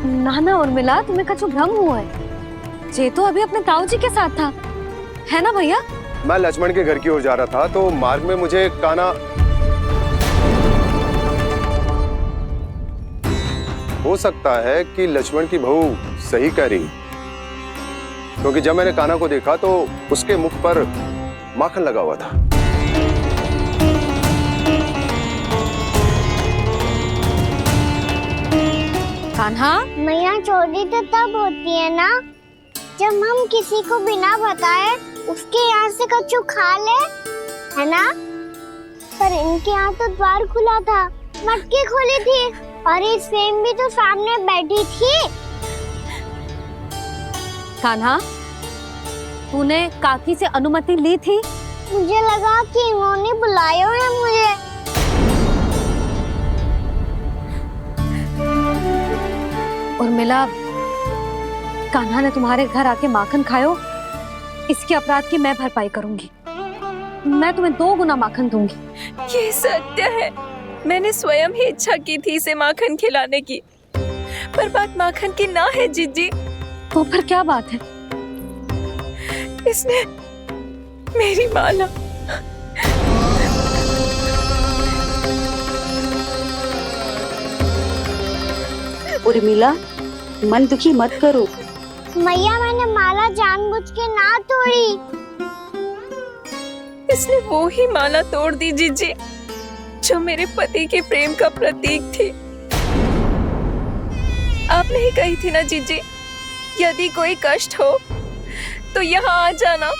ना ना उर्मिला, तुम्हें कछु भ्रम हुआ है। जे तो अभी अपने ताऊ जी के साथ था, है ना भैया? मैं लक्ष्मण के घर की ओर जा रहा था तो मार्ग में मुझे कान्हा। हो सकता है कि लक्ष्मण की बहू सही कह रही, क्योंकि जब मैंने कान्हा को देखा तो उसके मुख पर माखन लगा हुआ था। कान्हा, मैया चोरी तो तब होती है ना जब हम किसी को बिना बताए उसके यहाँ से कछु खा ले, है ना? पर इनके यहाँ तो द्वार खुला था, मटकी खुली थी और ये सेम भी तो सामने बैठी थी। कान्हा, तूने काकी से अनुमति ली थी? मुझे लगा कि इन्होंने बुलाया है मुझे। उर्मिला, कान्हा ने तुम्हारे घर आके माखन खायो, इसके अपराध की मैं भरपाई करूंगी। मैं तुम्हें 2 गुना माखन दूंगी। ये सत्य है, मैंने स्वयं ही इच्छा की थी इसे माखन खिलाने की, पर बात माखन की ना है जीजी। तो फिर क्या बात है? इसने मेरी माला। उर्मिला, मन दुखी मत करो। मैया, मैंने माला जानबूझ के ना तोड़ी। इसने वो ही माला तोड़ दी जीजी जो मेरे पति के प्रेम का प्रतीक थी। आपने ही कही थी ना जीजी, यदि कोई कष्ट हो तो यहाँ आ जाना,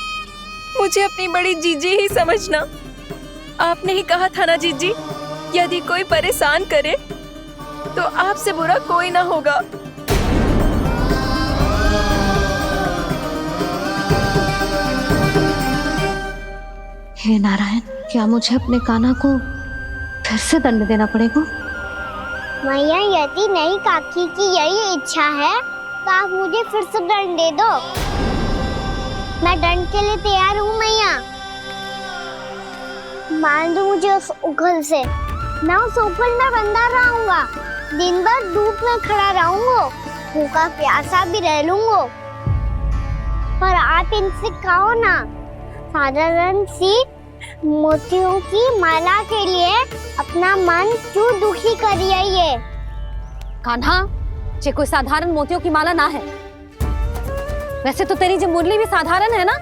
मुझे अपनी बड़ी जीजी ही समझना। आपने ही कहा था ना जीजी, यदि कोई परेशान करे तो आपसे बुरा कोई ना होगा। हे नारायण, क्या मुझे अपने कान्हा को फिर से दंड देना पड़ेगा? मैया, यदि नहीं काकी की यही इच्छा है तो आप मुझे फिर से दंड दे दो। मैं दंड के लिए तैयार हूँ मैया। मान दो मुझे उस उखल से, मैं उस उखल में बंधा रहूंगा, दिन भर धूप में खड़ा रहूंगा, भूखा प्यासा भी रह लूंगा। पर आप इनसे कहो ना, साधारण सी मोतियों की माला के लिए अपना मन क्यों दुखी करिए ये? कान्हा, ये कोई साधारण मोतियों की माला ना है। वैसे तो तेरी जो मुरली भी साधारण है ना,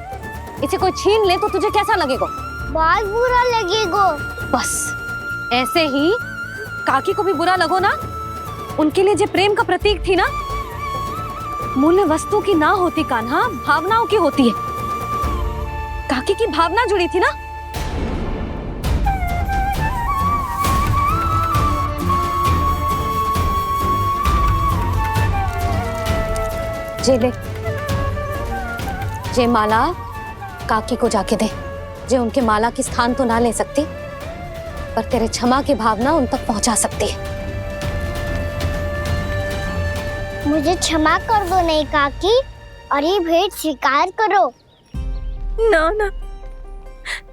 इसे कोई छीन ले तो तुझे कैसा लगेगा? बहुत बुरा लगेगा। बस ऐसे ही काकी को भी बुरा लगो ना। उनके लिए जो प्रेम का प्रतीक थी ना, मूल्य वस्तु की ना होती कान्हा, भावनाओं की होती है। काकी की भावना जुड़ी थी ना। जे ले, जे माला काकी को जाके दे। जे उनके माला की स्थान तो ना ले सकती, पर तेरे क्षमा की भावना उन तक पहुंचा सकती है। मुझे क्षमा कर दो नहीं काकी, और ये भेंट स्वीकार करो। ना ना,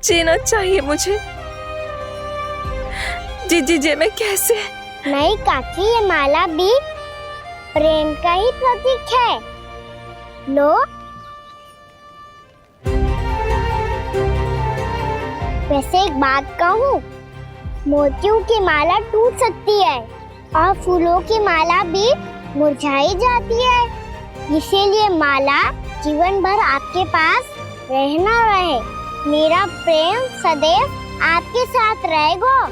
जीना चाहिए मुझे। जीजी जे मैं कैसे? नहीं काकी, ये माला भी प्रेम का ही प्रतीक है। लो। वैसे एक बात कहूँ, मोतियों की माला टूट सकती है और फूलों की माला भी मुरझाई जाती है। इसीलिए माला जीवन भर आपके पास रहना रहे। मेरा प्रेम सदैव आपके साथ रहेगा।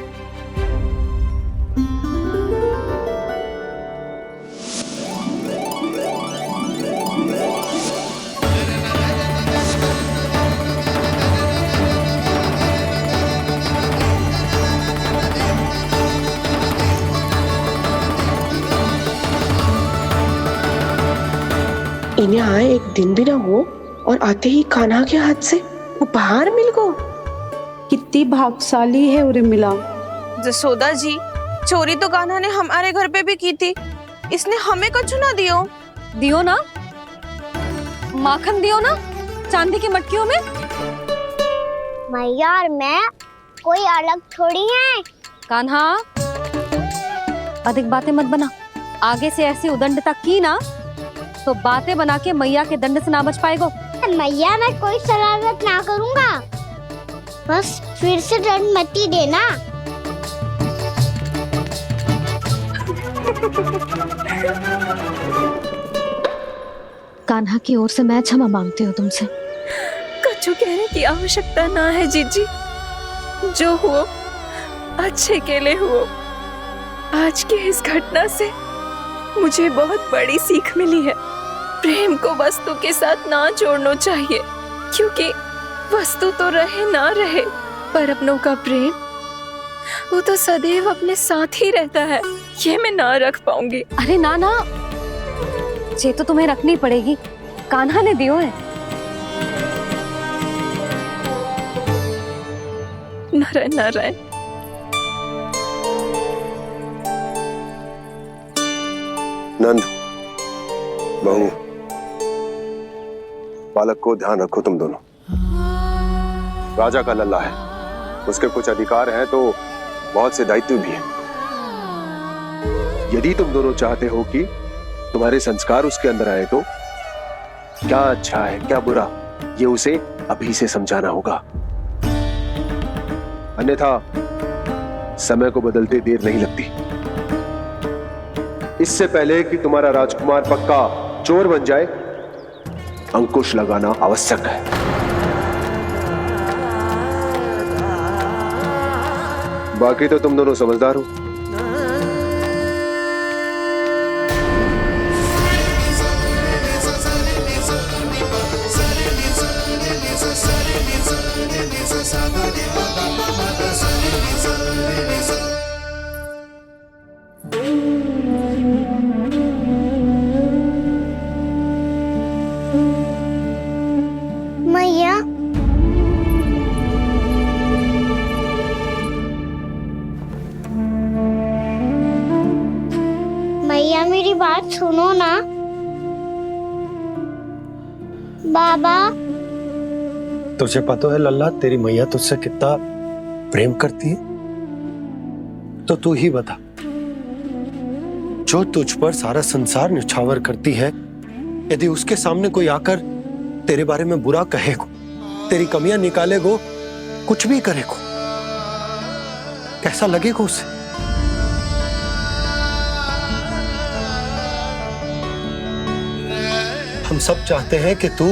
इन्हें आए एक दिन भी ना हो और आते ही कान्हा के हाथ से उपहार मिल गो। कितनी भाग्यशाली है उर्मिला। जसोदा जी, चोरी तो कान्हा ने हमारे घर पे भी की थी, इसने हमें कछु ना दियो। दियो ना, माखन दियो ना, चांदी की मटकियों में। मैया और मैं कोई अलग थोड़ी है। कान्हा, अधिक बातें मत बना। आगे से ऐसी उदंडता की ना तो बातें बना के मैया के दंड से ना बच पाएगो। मैया मैं कोई शरारत ना करूंगा, बस फिर से दंड मत ही देना। कान्हा की ओर से मैं क्षमा मांगती हूँ तुमसे। कछु कहने की आवश्यकता ना है जीजी, जो हुआ अच्छे के लिए हुआ। आज की इस घटना से मुझे बहुत बड़ी सीख मिली है। प्रेम को वस्तु के साथ ना जोड़ना चाहिए, क्योंकि वस्तु तो रहे ना रहे, पर अपनों का प्रेम वो तो सदैव अपने साथ ही रहता है। ये मैं ना रख पाऊंगी। अरे ना ना, ये तो तुम्हें रखनी पड़ेगी, कान्हा ने दियो है। नारायण नारायण। नंद, बहू, बालक को ध्यान रखो तुम दोनों। राजा का लल्ला है, उसके कुछ अधिकार हैं तो बहुत से दायित्व भी हैं। यदि तुम दोनों चाहते हो कि तुम्हारे संस्कार उसके अंदर आए तो क्या अच्छा है क्या बुरा, ये उसे अभी से समझाना होगा। अन्यथा समय को बदलते देर नहीं लगती। इससे पहले कि तुम्हारा राजकुमार पक्का चोर बन जाए, अंकुश लगाना आवश्यक है। बाकी तो तुम दोनों समझदार हो। मैया मैया मेरी बात सुनो ना। बाबा तुझे पता है लल्ला, तेरी मैया तुझसे कितना प्रेम करती है? तो तू ही बता, जो तुझ पर सारा संसार निछावर करती है, यदि उसके सामने कोई आकर तेरे बारे में बुरा कहेगो, तेरी कमियां निकालेगो, कुछ भी करेगो, कैसा लगेगा उसे? हम सब चाहते हैं कि तू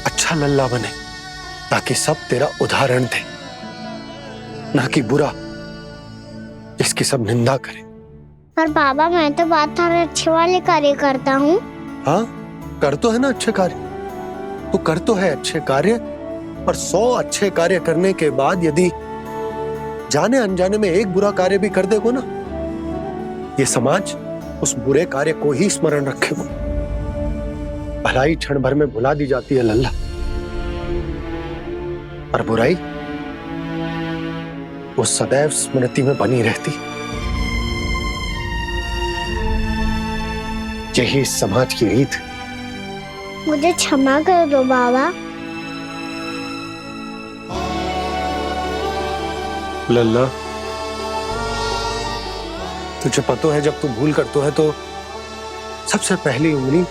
अच्छा लल्ला बने, ताकि सब तेरा उदाहरण दे, ना कि बुरा जिसकी सब निंदा करे। पर बाबा मैं तो बात थारे अच्छे वाले कार्य करता हूँ। हाँ, कर तो है ना अच्छे कार्य, तू कर तो है अच्छे कार्य, पर 100 अच्छे कार्य करने के बाद यदि जाने अनजाने में एक बुरा कार्य भी कर देगो ना, ये समाज उस बुरे कार्य को ही स्मरण रखेगो। भलाई क्षण भर में भुला दी जाती है लल्ला, और बुराई वो सदैव स्मृति में बनी रहती। यही इस समाज की रीत है। मुझे क्षमा कर दो बाबा। लल्ला, तुझे पता है जब तू भूल करता है तो सबसे पहली उंगली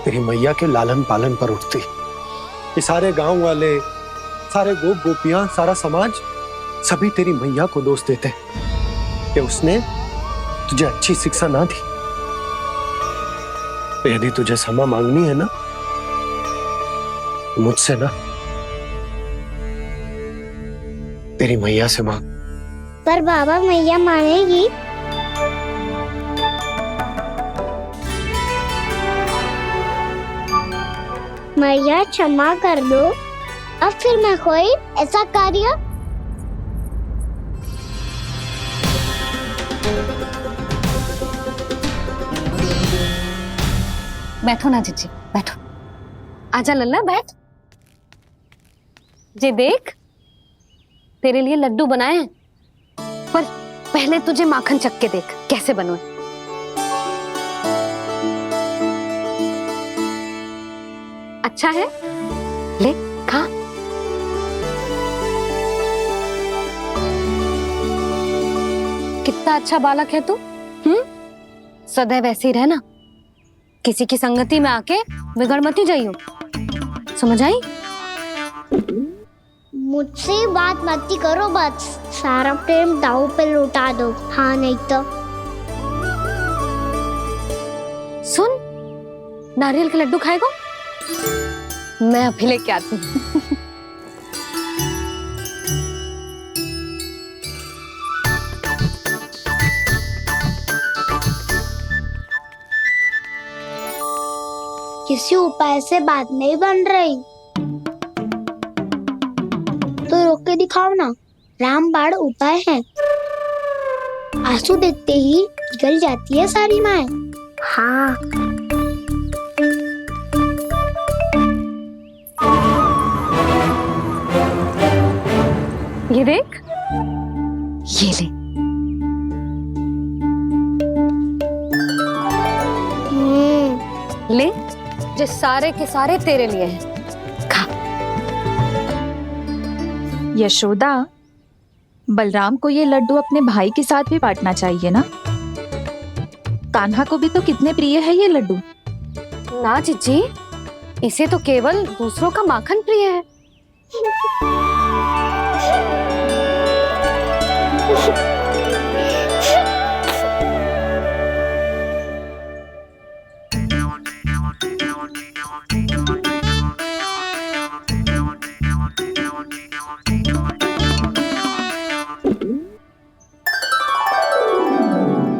तेरी मैया के लालन पालन पर उठती। ये सारे गांव वाले, सारे गोप गोपियां, सारा समाज, सभी तेरी मैया को दोष देते कि उसने तुझे अच्छी शिक्षा ना दी। तो यदि तुझे क्षमा मांगनी है ना, मुझसे ना, तेरी मैया से मांग। पर बाबा मैया मानेगी? मैया क्षमा कर दो, अब फिर मैं कोई ऐसा कार्य। बैठो ना जीजी, बैठो। आजा लल्ला, बैठ। जे देख, तेरे लिए लड्डू बनाए हैं, पर पहले तुझे माखन चख के देख कैसे बनो। अच्छा है, ले खा। कितना अच्छा बालक है तू। सदैव ऐसे ही रहना, किसी की संगति में आके बिगड़ मत जाइयो, समझ आई? मुझसे बात मत ही करो, बस सारा प्रेम दाव पे लुटा दो। हाँ नहीं तो सुन, नारियल के लड्डू खाएगा? मैं अभी लेके आती हूँ। किसी उपाय से बात नहीं बन रही तो रोक के दिखाओ ना। रामबाण उपाय है, आंसू देखते ही पिघल जाती है सारी माए। हाँ ये देख, ये ले। ले, जो सारे के सारे तेरे लिए हैं, खा। यशोदा, बलराम को ये लड्डू अपने भाई के साथ भी बांटना चाहिए ना। कान्हा को भी तो कितने प्रिय है ये लड्डू। ना जीजी, इसे तो केवल दूसरों का माखन प्रिय है।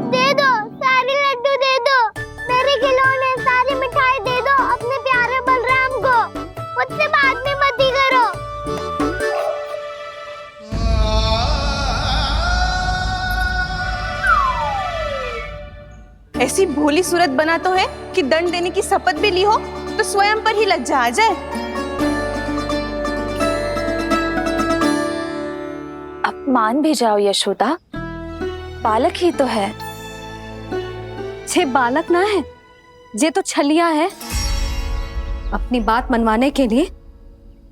दे दो, सारे लड्डू दे दो, मेरे खिलौने सारी मिठाई दे दो अपने प्यारे बलराम को। मुझसे बात में मत ही करो। ऐसी भोली सूरत बना तो है कि दंड देने की शपथ भी ली हो तो स्वयं पर ही लज्जा आ जाए। अब मान भी जाओ यशोदा, बालक ही तो है। छे बालक ना है, जे तो छलिया है। अपनी बात मनवाने के लिए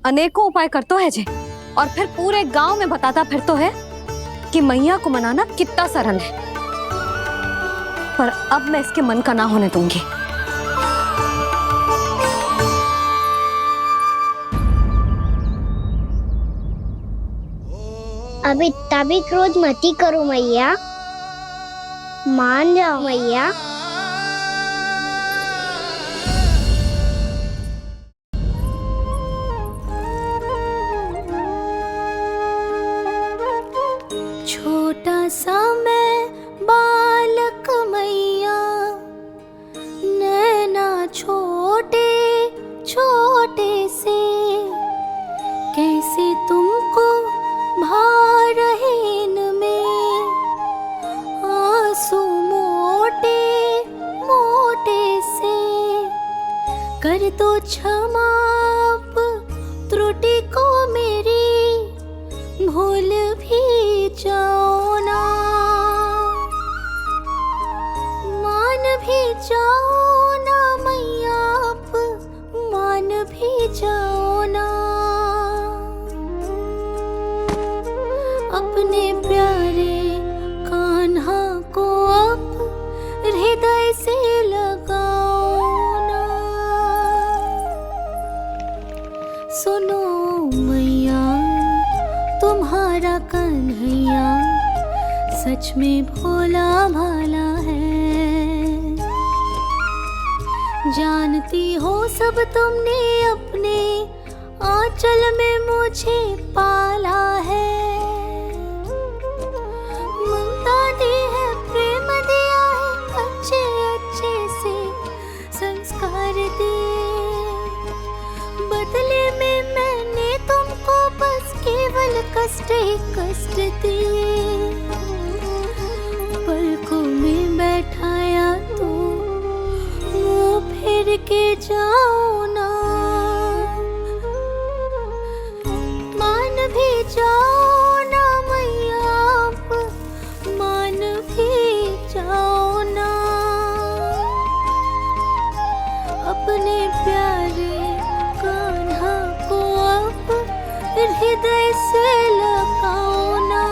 अनेकों उपाय करतो है जे, और फिर पूरे गांव में बताता फिरतो है कि मैया को मनाना कितना सरल है। पर अब मैं इसके मन का ना होने दूंगी। अब इतना भी क्रोध मत ही करो मैया, मान जाओ मैया। छोटा सा मैं बालक मैया, नैना छोटे छोटे से, कैसे तुमको भा रहे इनमें आंसू मोटे मोटे से। कर दो क्षमा त्रुटि को मेरी, भूल भी जाओ ना, मान भी जाओ ना मैया, आप मान भी जाओ ना। अपने प्यारे कान्हा को अब हृदय से लगाओ ना। सुनो मैया, तुम्हारा कन्हैया सच में भोला भाला है। जानती हो सब तुमने अपने आंचल में मुझे पाला है। ममता दी है, प्रेम दिया है, अच्छे अच्छे से संस्कार दिए। बदले में मैंने तुमको बस केवल कष्ट ही कष्ट दिए। पलकों में बैठाया तो मुंह फेर के जाओ ना, मान भी जाओ ना मैया, आप मान भी जाओ ना। अपने प्यारे कान्हा को अब हृदय से लगाओ ना।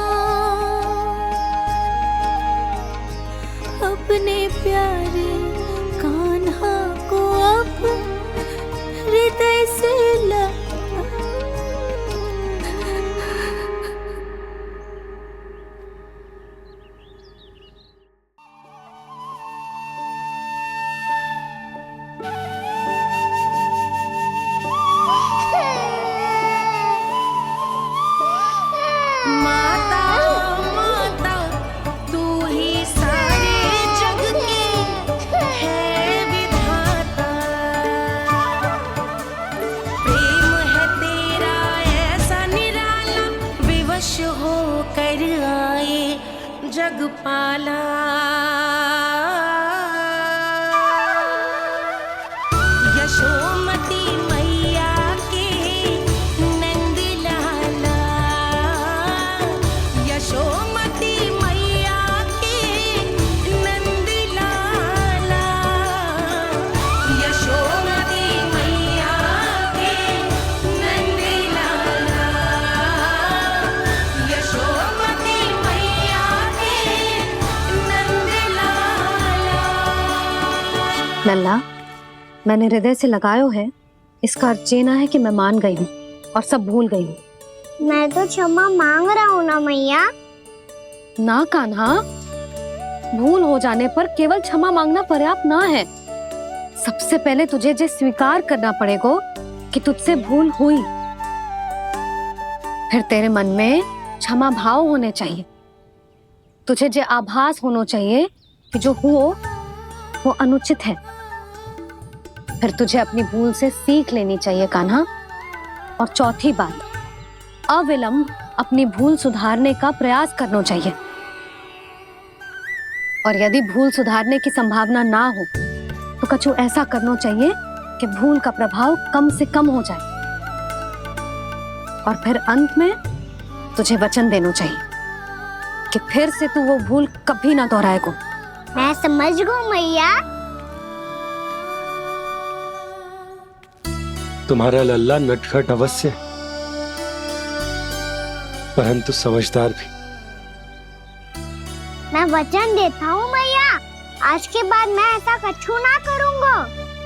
अपने प्यारे यशोमती मैया के नंद लाला, यशोमती मैया के नंद लाला, यशोमती मैया के नंद लाला, यशोमती मैया के नंद लाला। लल्ला, मैंने हृदय से लगायो है, इसका अर्थ ये ना है कि मैं मान गई हूँ और सब भूल गई हूँ। मैं तो क्षमा मांग रहा हूँ ना मैया। ना कान्हा, भूल हो जाने पर केवल क्षमा मांगना पर्याप्त ना है। सबसे पहले तुझे ये स्वीकार करना पड़ेगा कि तुझसे भूल हुई। फिर तेरे मन में क्षमा भाव होने चाहिए। तुझे ये आभास होना चाहिए कि जो हुआ वो अनुचित है। फिर तुझे अपनी भूल से सीख लेनी चाहिए कान्हा। और चौथी बात, अविलंब अपनी भूल सुधारने का प्रयास करना चाहिए। और यदि भूल सुधारने की संभावना ना हो तो कछु ऐसा करना चाहिए कि भूल का प्रभाव कम से कम हो जाए। और फिर अंत में तुझे वचन देना चाहिए कि फिर से तू वो भूल कभी ना दोहराएगा। मैं समझ गई मैया। तुम्हारा लल्ला नटखट अवश्य है, परंतु समझदार भी। मैं वचन देता हूँ मैया, आज के बाद मैं ऐसा कछु ना करूँगा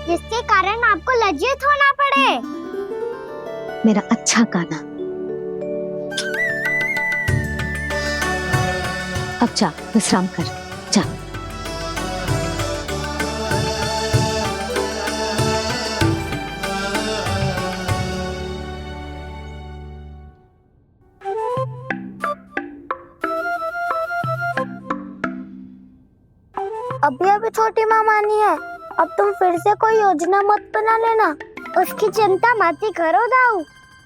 जिसके कारण आपको लज्जित होना पड़े। मेरा अच्छा कान्हा, अब जा विश्राम कर, जा। अभी अभी छोटी माँ मानी है, अब तुम फिर से कोई योजना मत बना लेना। उसकी चिंता मत ही करो दाऊ।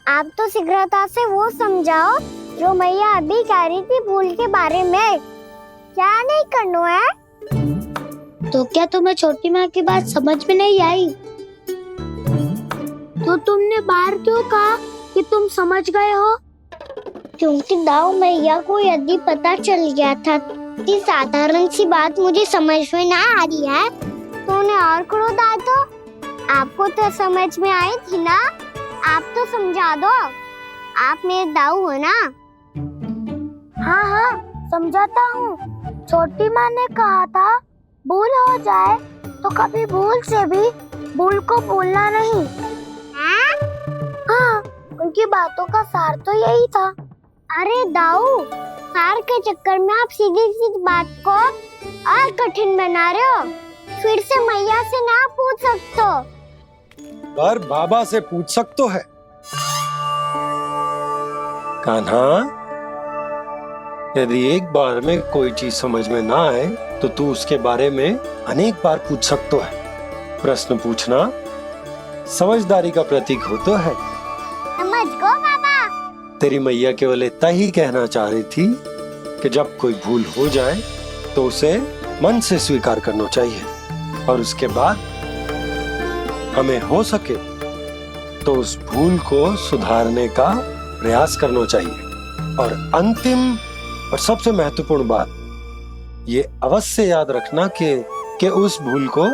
आप तो शीघ्रता से वो समझाओ जो मैया अभी कह रही थी भूल के बारे में। क्या नहीं करना है? तो क्या तुम्हें छोटी माँ की बात समझ में नहीं आई? तो तुमने बाहर क्यों कहा कि तुम समझ गए हो? क्योंकि दाऊ मैया को यदि पता चल गया था कि साधारण सी बात मुझे समझ में ना आ रही है तो उन्हें और क्रोध आया। तो आपको तो समझ में आई थी ना, आप तो समझा दो। आप मेरे दाऊ हो ना। हाँ हाँ समझाता हूँ। छोटी माँ ने कहा था भूल हो जाए तो कभी भूल से भी भूल को भूलना नहीं। हाँ, उनकी बातों का सार तो यही था। अरे दाऊ, सार के चक्कर में आप सीधी सीधी बात को और कठिन बना रहे हो। फिर से मैया से ना पूछ सकते हो। पर बाबा से पूछ सकते है। कान्हा, यदि एक बार में कोई चीज समझ में ना आए तो तू उसके बारे में अनेक बार पूछ सकते है। प्रश्न पूछना समझदारी का प्रतीक होता है। समझ गो बाबा। तेरी मैया केवल इतना ही कहना चाह रही थी कि जब कोई भूल हो जाए तो उसे मन से स्वीकार करना चाहिए और उसके बाद हमें हो सके तो उस भूल को सुधारने का प्रयास करना चाहिए। और अंतिम और सबसे महत्वपूर्ण बात ये अवश्य याद रखना कि उस भूल को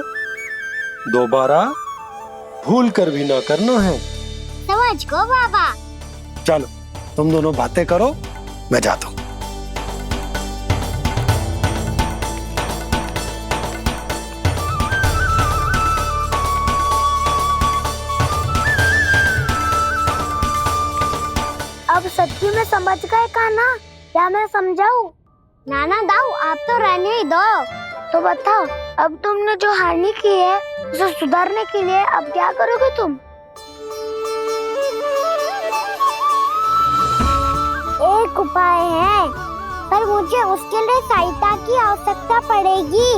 दोबारा भूल कर भी ना करना है। समझ गो बाबा। चलो तुम दोनों बातें करो, मैं जाता हूँ। अब सच्ची में समझ गए कान्हा? क्या मैं समझाऊं? नाना दाऊ, आप तो रहने ही दो। तो बताओ, अब तुमने जो हानि की है उसे सुधारने के लिए अब क्या करोगे तुम? एक उपाय है, पर मुझे उसके लिए सहायता की आवश्यकता पड़ेगी।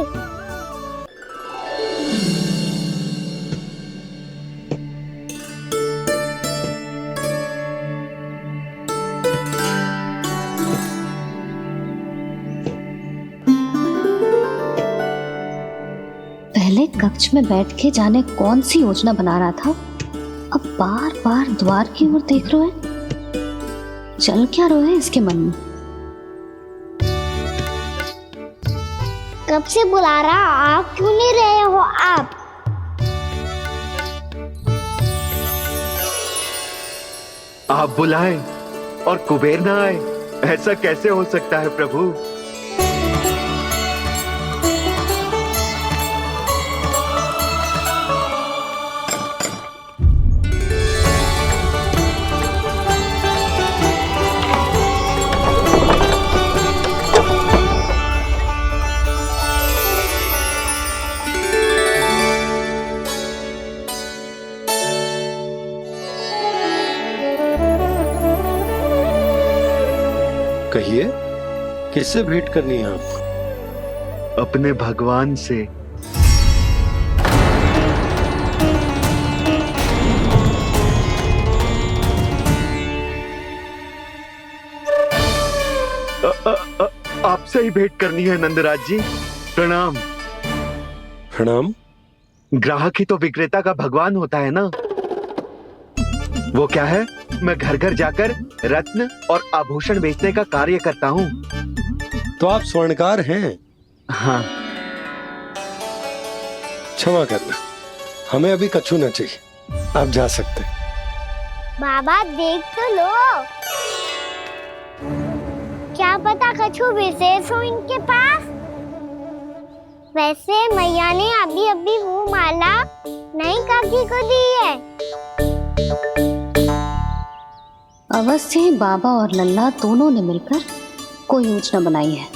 पहले कक्ष में बैठ के जाने कौन सी योजना बना रहा था, अब बार बार द्वार की ओर देख रहे हैं। चल क्या रहे हैं इसके मन में? कब से बुला रहा, आप क्यों नहीं रहे हो? आप बुलाएं और कुबेर ना आए, ऐसा कैसे हो सकता है प्रभु? कहिए, किससे भेंट करनी है आपको? अपने भगवान से। आपसे ही भेंट करनी है नंदराज जी। प्रणाम। प्रणाम। ग्राहक ही तो विक्रेता का भगवान होता है ना। वो क्या है, मैं घर घर जाकर रत्न और आभूषण बेचने का कार्य करता हूँ। तो आप स्वर्णकार हैं? हाँ। क्षमा करना, हमें अभी कछु न चाहिए, आप जा सकते हैं। बाबा देख तो लो, क्या पता कछु विशेष हो इनके पास। वैसे मैया ने अभी अभी वो माला नई काकी को दी है। अवश्य ही बाबा और लल्ला दोनों ने मिलकर कोई योजना बनाई है।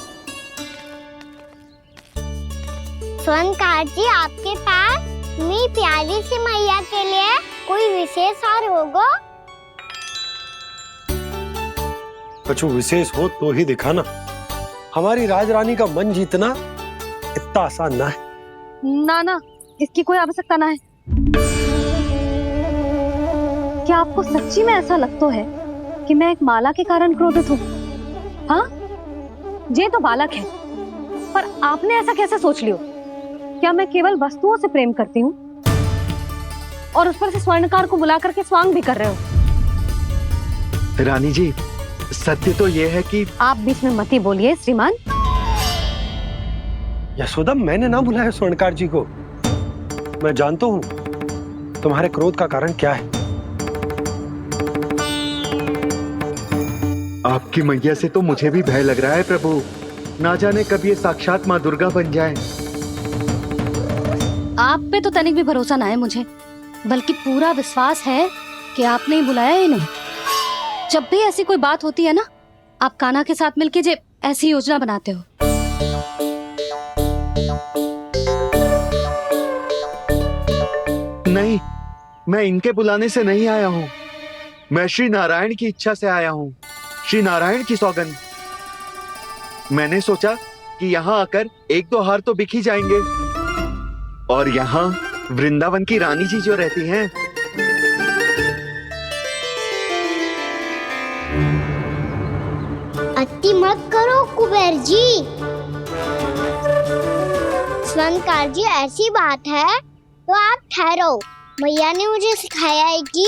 स्वर्णकार जी, आपके पास मेरी प्यारी सी मैया के लिए कोई विशेष और होगा? कछु विशेष हो तो ही दिखाना। हमारी राजरानी का मन जीतना इतना आसान ना है। ना, इसकी कोई आवश्यकता ना है। क्या आपको सच्ची में ऐसा लगता है कि मैं एक माला के कारण क्रोधित हूँ? हाँ, ये तो बालक है, पर आपने ऐसा कैसे सोच लियो? क्या मैं केवल वस्तुओं से प्रेम करती हूँ और उस पर से स्वर्णकार को बुला करके स्वांग भी कर रहे हो? रानी जी, सत्य तो ये है कि आप बीच में मत ही बोलिए श्रीमान। यशोदा, मैंने ना बुलाया स्वर्णकार जी को। मैं जानता हूँ तुम्हारे क्रोध का कारण क्या है। आपकी मैया से तो मुझे भी भय लग रहा है प्रभु। ना जाने कब ये साक्षात माँ दुर्गा बन जाए। आप पे तो तनिक भी भरोसा ना है मुझे, बल्कि पूरा विश्वास है कि आपने ही बुलाया इन्हें। जब भी ऐसी कोई बात होती है ना, आप कान्हा के साथ मिलके जे ऐसी योजना बनाते हो। नहीं, मैं इनके बुलाने से नहीं आया हूँ। मैं श्री नारायण की इच्छा से आया हूँ, श्री नारायण की सौगंध। मैंने सोचा कि यहाँ आकर एक दो हार तो बिक ही जाएंगे। और यहाँ वृंदावन की रानी जी जो रहती हैं, अति मत करो कुबेर जी। स्वर्णकार जी, ऐसी बात है तो आप ठहरो। मैया ने मुझे सिखाया है कि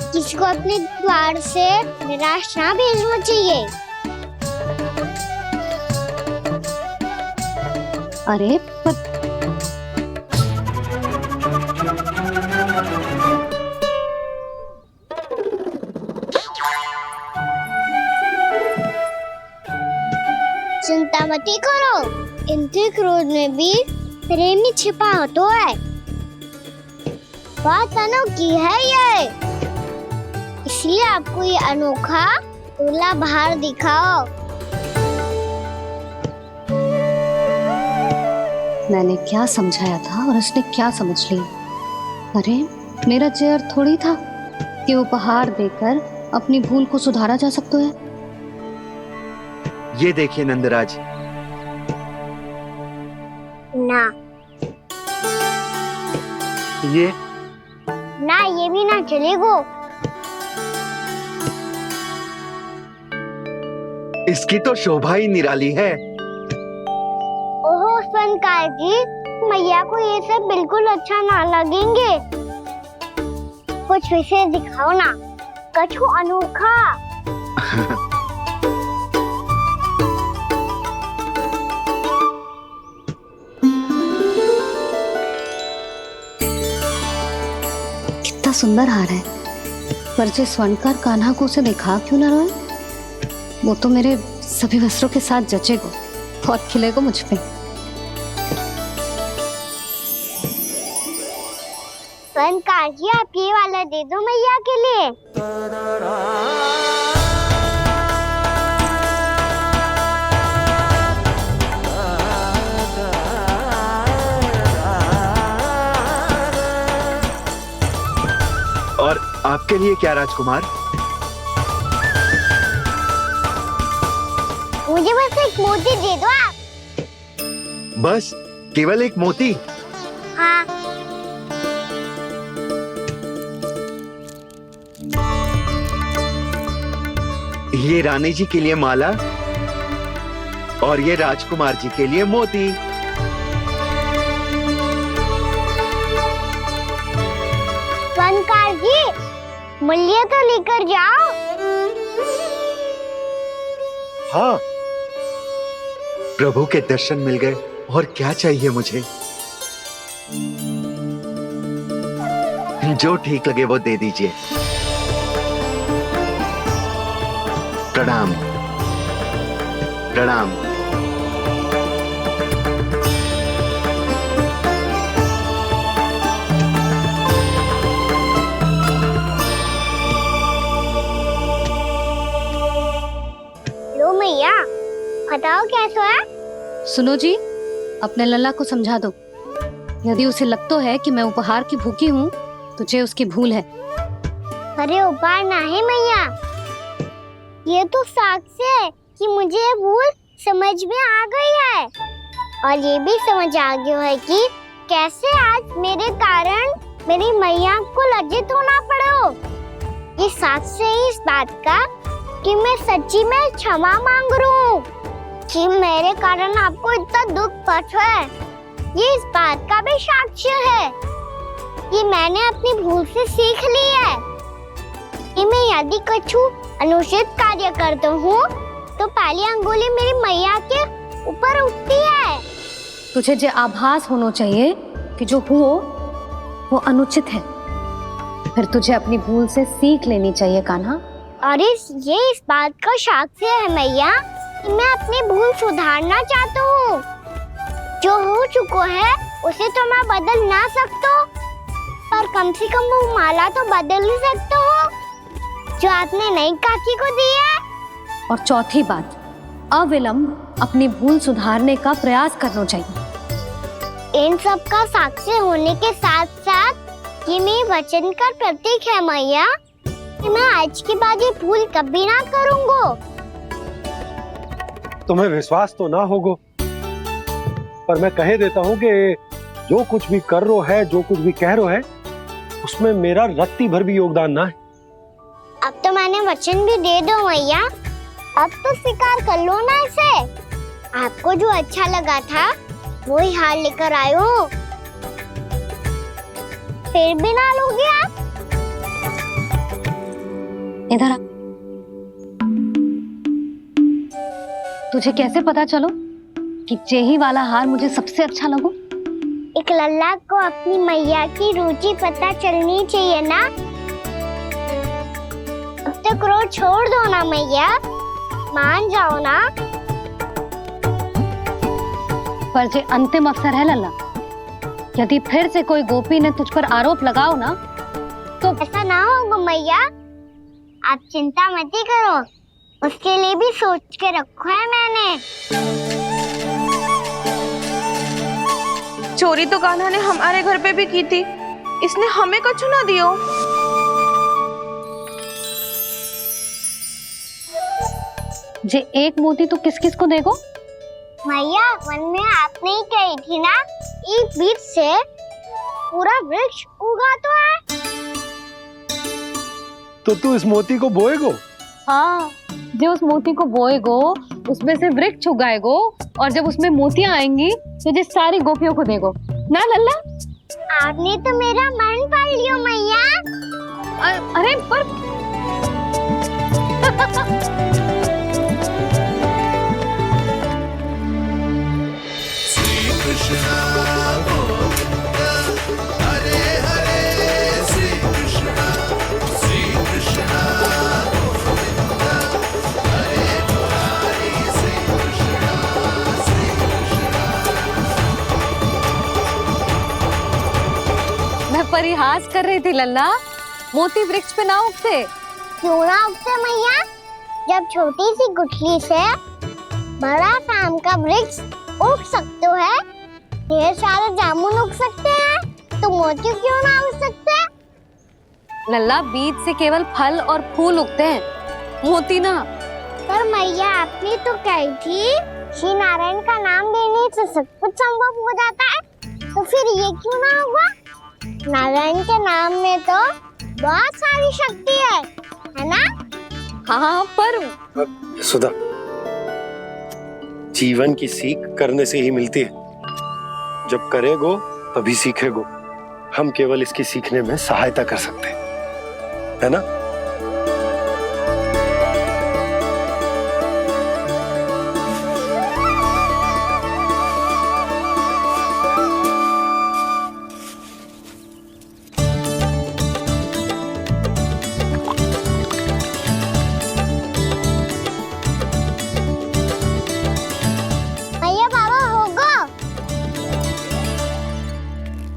किसी को अपने द्वार से निराश ना भेजना चाहिए। अरे पर चिंता मत करो, इनके क्रोध में भी प्रेम ही छिपा तो है। बात अनोखी है ये, इसलिए आपको ये अनोखा दूल्हा बाहर दिखाओ। मैंने क्या समझाया था और उसने क्या समझ लिया? अरे मेरा जय थोड़ी था कि उपहार देकर अपनी भूल को सुधारा जा सकता है। ये देखिए नंदराज। ना, ये भी ना चलेगो। इसकी तो शोभा ही निराली है। ओहो स्वर्णकार जी, मैया को ये सब बिल्कुल अच्छा ना लगेंगे। कुछ विशेष दिखाओ ना, कछु अनोखा। कितना सुंदर हार है, पर जो स्वर्णकार कान्हा को उसे दिखा क्यों ना रोए? वो तो मेरे सभी वस्त्रों के साथ जचेगा और खिलेगा मुझ पे। स्वर्णकार जी, आप ये वाला दे दो मैया के लिए। और आपके लिए क्या राजकुमार? मुझे बस एक मोती दे दो आप। बस केवल एक मोती? हाँ। ये रानी जी के लिए माला और ये राजकुमार जी के लिए मोती। स्वर्णकार जी, मूल्य तो लेकर जाओ। हाँ, प्रभु के दर्शन मिल गए, और क्या चाहिए मुझे? जो ठीक लगे वो दे दीजिए। प्रणाम प्रणाम। लो मैया, बताओ कैसा है? सुनो जी, अपने लल्ला को समझा दो। यदि उसे लगता है कि मैं उपहार की भूखी हूँ, तुझे उसकी भूल है। अरे उपहार ना है मैया, ये तो साक्ष्य है कि मुझे ये भूल समझ में आ गई है, और ये भी समझ आ गया है कि कैसे आज मेरे कारण मेरी मैया को लज्जित होना पड़ो। ये साक्ष्य है इस बात का कि मैं सच्ची में क्षमा मांग रहा हूँ कि मेरे कारण आपको इतना दुख पहुंचा है। ये इस बात का भी साक्ष्य है कि मैंने अपनी भूल से सीख ली है कि मैं यदि कुछ अनुचित कार्य करता हूँ तो पहली अंगुली मेरी मैया के ऊपर उठती है। तुझे जो आभास होना चाहिए कि जो हुआ वो अनुचित है, फिर तुझे अपनी भूल से सीख लेनी चाहिए कान्हा। और ये इस बात का साक्ष्य है मैया कि मैं अपनी भूल सुधारना चाहता हूँ। जो हो चुका है उसे तो मैं बदल ना सकता, पर कम से कम वो माला तो बदल ही सकता हूँ जो आपने नई काकी को दी है। और चौथी बात, अविलंब अपनी भूल सुधारने का प्रयास करना चाहिए। इन सब का साक्षी होने के साथ साथ ये मेरे वचन का प्रतीक है मैया कि मैं आज के बाद ये भूल कभी ना करूँगा। तुम्हें विश्वास तो ना होगा, पर मैं कह देता हूँ कि जो कुछ भी कर रो है, जो कुछ भी कह रो है, उसमें मेरा रत्ती भर भी योगदान ना है। अब तो मैंने वचन भी दे दो मैया, अब तो स्वीकार कर लो ना इसे। आपको जो अच्छा लगा था वही हार लेकर आयो, फिर भी ना लोगे आप? इधर आ। तुझे कैसे पता चलो कि जेही वाला हार मुझे सबसे अच्छा लगो? एक लल्ला को अपनी मैया की रुचि पता चलनी चाहिए ना। अब तो क्रोध छोड़ दो ना मैया, मान जाओ ना। पर जे अंतिम अवसर है लल्ला, यदि फिर से कोई गोपी ने तुझ पर आरोप लगाओ ना तो ऐसा ना होगा मैया, आप चिंता मत ही करो, उसके लिए भी सोच के रखो है मैंने। चोरी तो कान्हा ने हमारे घर पे भी की थी, इसने हमें कछु ना दियो। जे एक मोती तो किस किस को देगो? मैया, मन में आपने ही कही थी ना, एक बीज से पूरा वृक्ष उगा तो है। तो तू इस मोती को बोएगो? हाँ, जो उस मोती को बोएगो उसमें से वृक्ष उगाएगो, और जब उसमें मोतियां आएंगी तो जिस सारी गोपियों को देगो। ना लल्ला। आपने तो मेरा मन पढ़ लियो मैया। अरे पर मैं परिहास कर रही थी लल्ला, मोती वृक्ष पे ना उगते। क्यों ना उगते मैया? जब छोटी सी गुठली से बड़ा आम का वृक्ष उग सकते है, ढेर सारे जामुन उग सकते हैं, तो मोती क्यों ना उग सकते? लल्ला, बीज से केवल फल और फूल उगते हैं, मोती ना। पर मैया आपने तो कही थी श्री नारायण का नाम लेने से सब कुछ संभव हो जाता है, तो फिर ये क्यों ना होगा? नारायण के नाम में तो बहुत सारी शक्ति है ना? हाँ, पर सुधा, जीवन की सीख करने से ही मिलती है। जब करेगो तभी सीखेगो। हम केवल इसकी सीखने में सहायता कर सकते हैं, है ना? भैया बाबा होगो,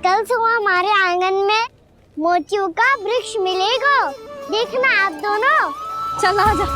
कल सुबह हमारे आंगन में मोतियों का वृक्ष मिलेगा। देखना आप दोनों। चल आ जा।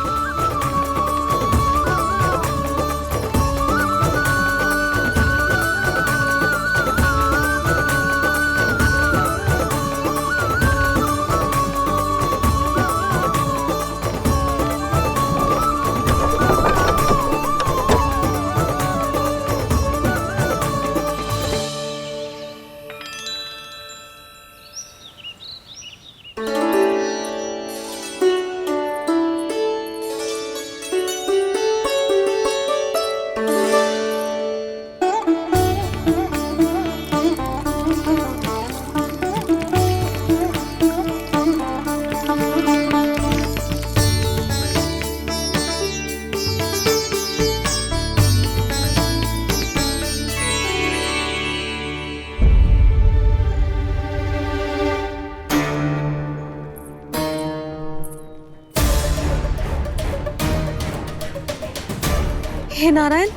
हे नारायण,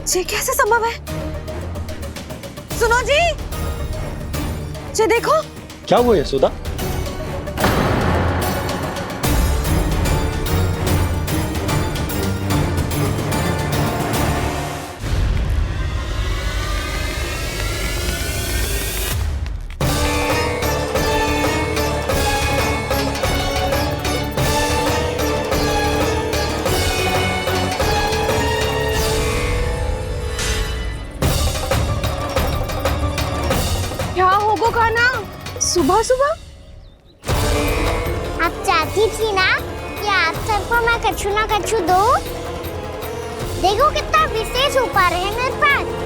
ये कैसे संभव है? सुनो जी, ये देखो। क्या हुआ यशोदा? क्या होगो कान्हा? सुबह सुबह आप चाहती थी ना कि आप सबको मैं कछु ना कछु दूं? देखो कितना विशेष उपहार है मेरे पास।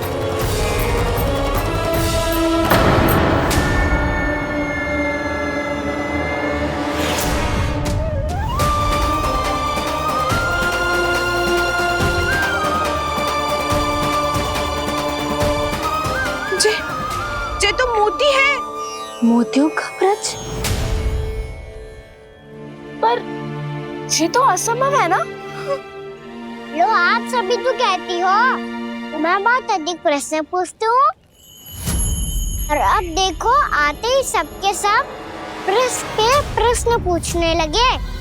ये तो मोती है। मोतियों का वृक्ष? पर ये तो असंभव है ना? लो आप सभी तो कहती हो, तो मैं बहुत अधिक प्रश्न पूछती हूँ, और अब देखो आते ही सबके सब प्रश्न पे प्रश्न पूछने लगे।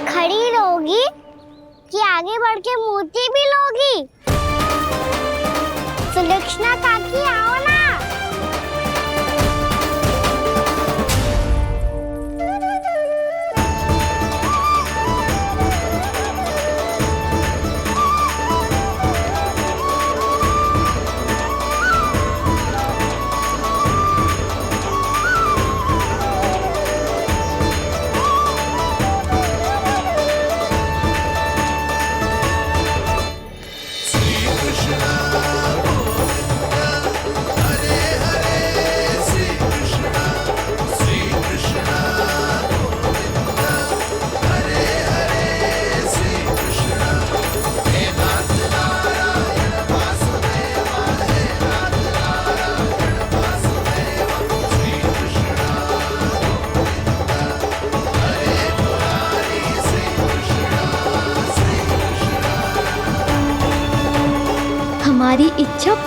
खड़ी रहोगी कि आगे बढ़ के मोती भी लोगी? सुलक्षणा काकी आओ ना।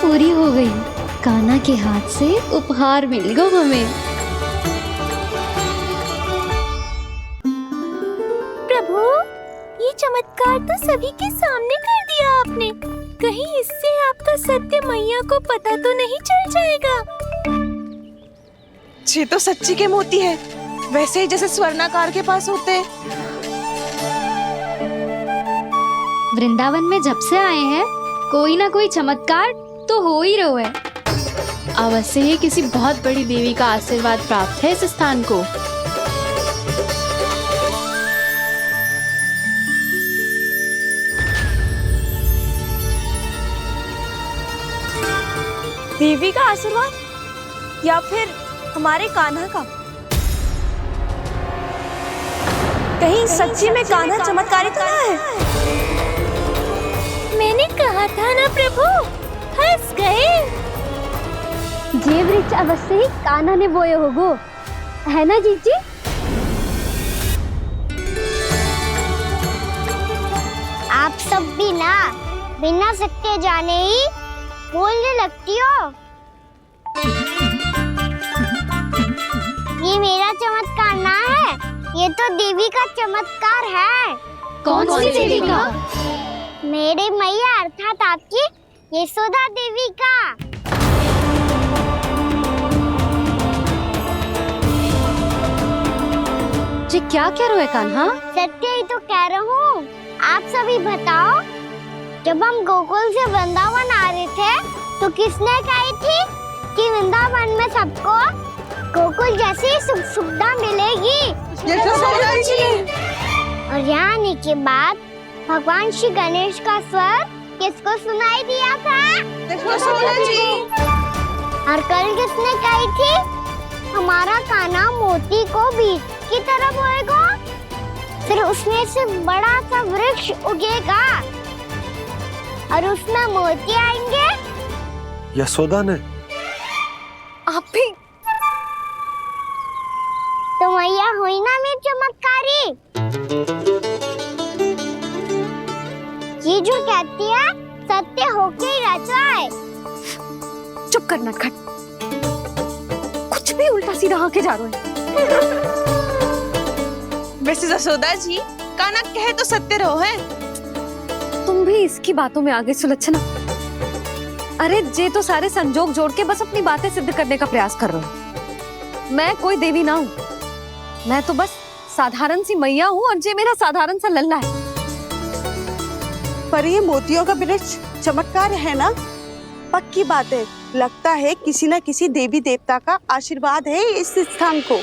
पूरी हो गई। कान्हा के हाथ से उपहार मिल गो हमें। प्रभु, ये चमत्कार तो सभी के सामने कर दिया आपने। कहीं इससे आपका सत्य मैया को पता तो नहीं चल जाएगा? ये तो सच्ची के मोती है, वैसे ही जैसे स्वर्णाकार के पास होते हैं। वृंदावन में जब से आए हैं कोई ना कोई चमत्कार तो हो ही रहा है। अवश्य ही किसी बहुत बड़ी देवी का आशीर्वाद प्राप्त है इस स्थान को। देवी का आशीर्वाद या फिर हमारे कान्हा का? कहीं सच्ची में कान्हा चमत्कारी तो ना है? मैंने कहा था ना प्रभु, हंस गए। ये वृक्ष अवश्य ही कान्हा ने बोए होगो, है ना जीजी? आप सब भी ना बिना सत्य जाने ही बोलने लगती हो। ये मेरा चमत्कार ना है, ये तो देवी का चमत्कार है। कौन सी देवी का? मेरे मैया अर्थात आपकी यशोदा देवी का। जी क्या कह रहे हो कान्हा? सत्य ही तो कह रहा हूँ। आप सभी बताओ, जब हम गोकुल से वृंदावन आ रहे थे तो किसने कही थी कि वृंदावन में सबको गोकुल जैसी सुख सुविधा मिलेगी? यशोदा जी। और यहाँ आने के बाद भगवान श्री गणेश का स्वर किसको सुनाई दिया था? यशोदा जी। और कल किसने कही थी हमारा कान्हा मोती को बीज की तरह बोएगा, फिर उसमें से बड़ा सा वृक्ष उगेगा और उसमें मोती आएंगे? यशोदा ने? आप भी? तो मैया हुई ना मेरी चमत्कारी। ये जो कहती है सत्य होके ही रहता है। चुप कर नटखट, कुछ भी उल्टा सीधा आके जा रहे हैं। वैसे यशोदा जी, कान्हा कहे तो सत्य रहो है। तुम भी इसकी बातों में आगे सुलझना। अरे जे तो सारे संजोग जोड़ के बस अपनी बातें सिद्ध करने का प्रयास कर रहे हो। मैं कोई देवी ना हूँ, मैं तो बस साधारण सी मैया हूँ और जे मेरा साधारण सा लल्ला है। पर ये मोतियों का वृक्ष चमत्कार है ना? पक्की बात है, लगता है किसी न किसी देवी देवता का आशीर्वाद है इस स्थान को।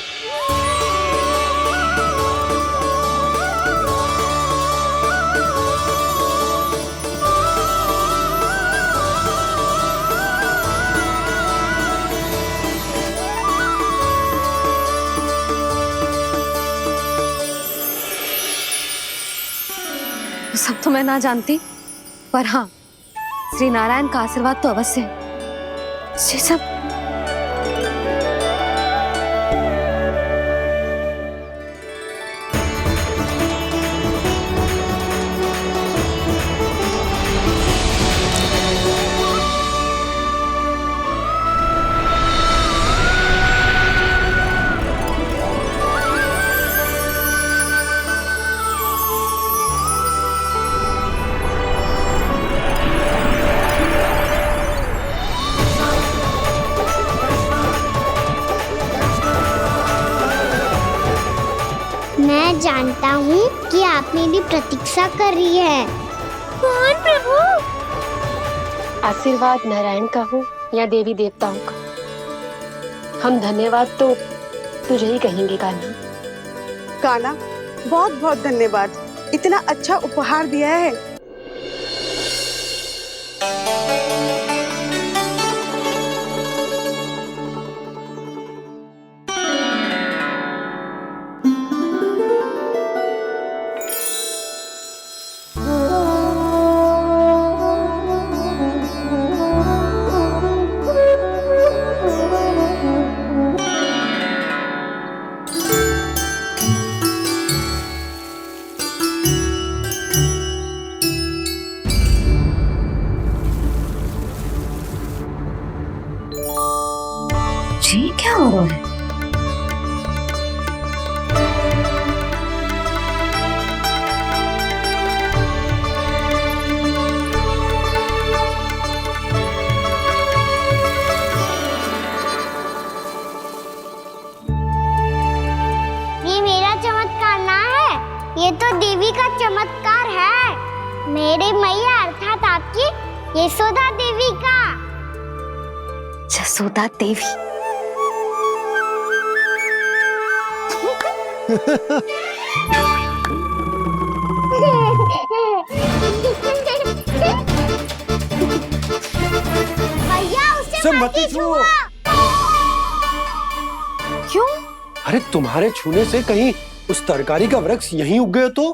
सब तो मैं ना जानती, पर हाँ, श्री नारायण का आशीर्वाद तो अवश्य है। ये सब मैं जानता हूँ कि आप मेरी प्रतीक्षा कर रही है। कौन प्रभु? आशीर्वाद नारायण का हो या देवी देवताओं का, हम धन्यवाद तो तुझे ही कहेंगे कान्हा। कान्हा, बहुत बहुत धन्यवाद, इतना अच्छा उपहार दिया है। जी क्या हो रहा है? ये मेरा चमत्कार ना है, ये तो देवी का चमत्कार है। मेरी मैया अर्थात आपकी यशोदा देवी का। जसोदा देवी। भैया उसे मत छुओ। क्यों? अरे तुम्हारे छूने से कहीं उस तरकारी का वृक्ष यहीं उग गए तो?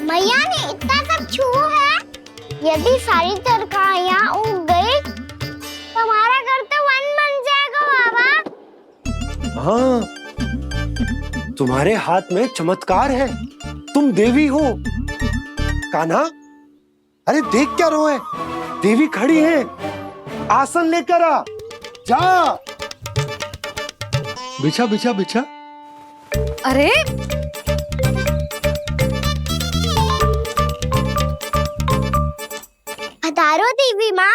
मैया ने इतना सब छुआ है, यदि सारी तरकारियां उग गई तो हमारा घर तो वन बन जाएगा बाबा। हाँ, तुम्हारे हाथ में चमत्कार है, तुम देवी हो। कान्हा, अरे देख क्या रोए, देवी खड़ी है, आसन लेकर आ, जा। बिछा बिछा बिछा। अरे पधारो देवी माँ,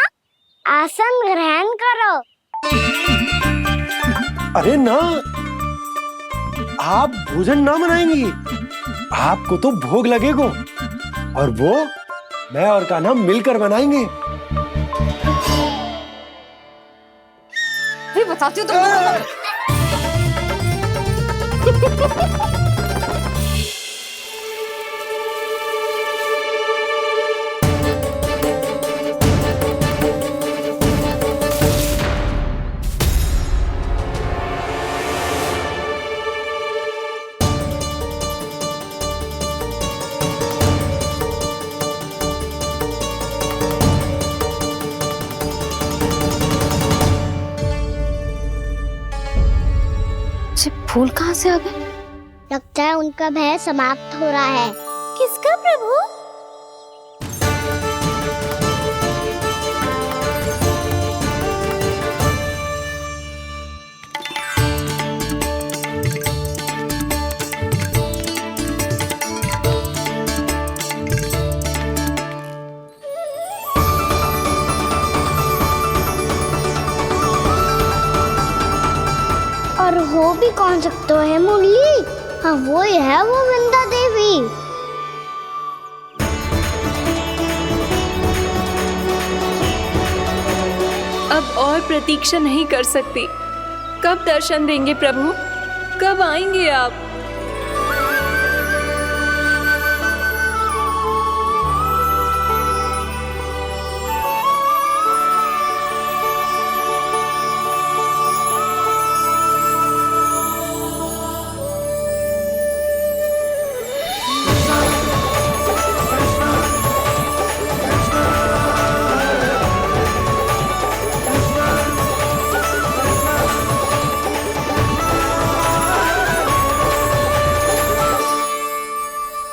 आसन ग्रहण करो। अरे ना, आप भोजन ना बनाएंगी, आपको तो भोग लगेगा और वो मैं और कान्हा मिलकर बनाएंगे। भी बताती हूँ तुमको। फूल कहाँ से आ गए? लगता है उनका भय समाप्त हो रहा है। किसका प्रभु? और हो भी कौन सकता है मुरली? हाँ वो ही है, वो वृंदा देवी। अब और प्रतीक्षा नहीं कर सकती। कब दर्शन देंगे प्रभु? कब आएंगे आप?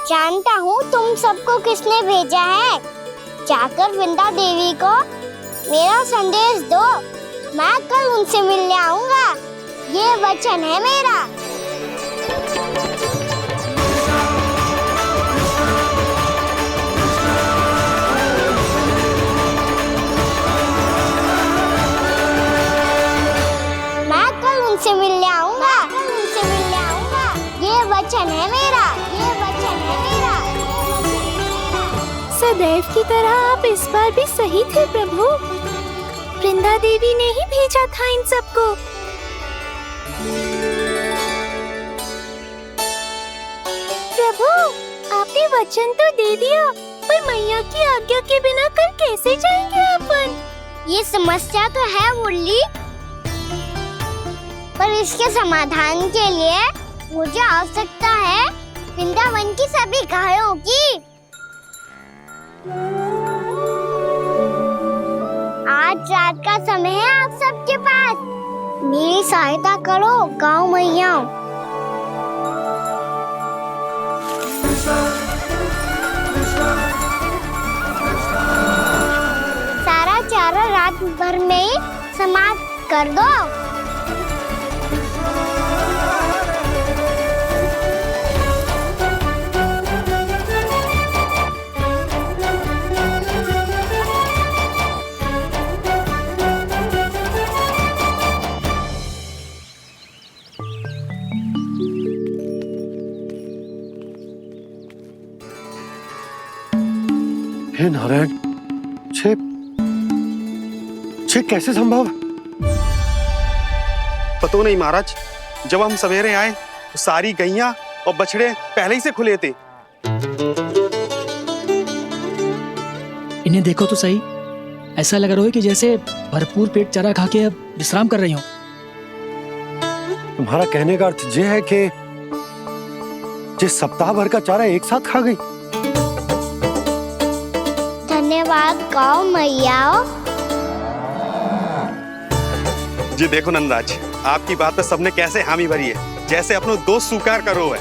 जानता हूँ तुम सबको किसने भेजा है। जाकर वृंदा देवी को मेरा संदेश दो, मैं कल उनसे मिलने आऊंगा, ये वचन है मेरा। मैं कल उनसे मिलने आऊंगा, ये वचन है मेरा, ये वचन है मेरा। सदैव की तरह आप इस बार भी सही थे प्रभु। वृंदा देवी ने ही भेजा था इन सबको। प्रभु, आपने वचन तो दे दिया, पर मैया की आज्ञा के बिना कल कैसे जाएंगे अपन? ये समस्या तो है मुरली, पर इसके समाधान के लिए मुझे आवश्यकता है वृंदावन की सभी गायों की। आज रात का समय है आप सबके पास, मेरी सहायता करो गाँव मैया। सारा चारा रात भर में ही समाप्त कर दो। नारायण, छे कैसे संभव? पता नहीं महाराज, जब हम सवेरे आए तो सारी गैया और बछड़े पहले ही से खुले थे। इन्हें देखो तो सही, ऐसा लग रहा है कि जैसे भरपूर पेट चारा खा के अब विश्राम कर रही हूँ। तुम्हारा कहने का अर्थ यह है कि जिस सप्ताह भर का चारा एक साथ खा गई। धन्यवाद गाँव मैया। जी देखो नंदराज, आपकी बात पे सबने कैसे हामी भरी है, जैसे अपनो दोस्त स्वीकार करो है।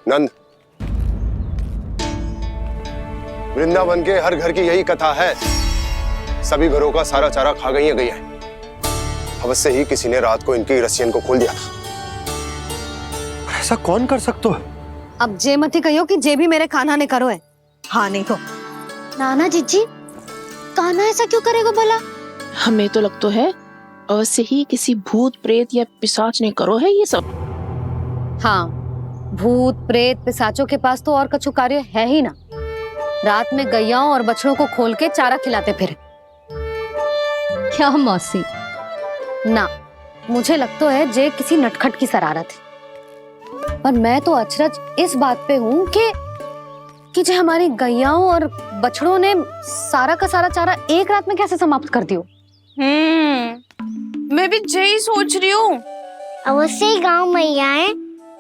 नंद, वृंदावन के हर घर की यही कथा है, सभी घरों का सारा चारा खा गई है। अवश्य ही किसी ने रात को इनकी रस्सियन को खोल दिया था। ऐसा कौन कर सकता है? अब जे मती कहियो कि जे भी मेरे कान्हा ने करो है। हाँ नहीं तो नाना जीजी, कान्हा ऐसा क्यों करेगा भला? हमें तो लगता है अवश्य ही किसी भूत प्रेत या पिशाच ने करो है ये सब। हाँ, भूत प्रेत पिशाचों के पास तो और कछु कार्य है ही ना। रात में गैयाओं और बछड़ों को खोल के चारा खिलाते फिर। क्या मौसी? ना, मुझे लगता है जे किसी नटखट की शरारत है। पर मैं तो अचरज इस बात पे हूँ कि जे हमारी गैयाओं और बछड़ों ने सारा का सारा चारा एक रात में कैसे समाप्त कर दियो। मैं भी यही सोच रही हूँ। अवश्य ही गाँव मैयाएं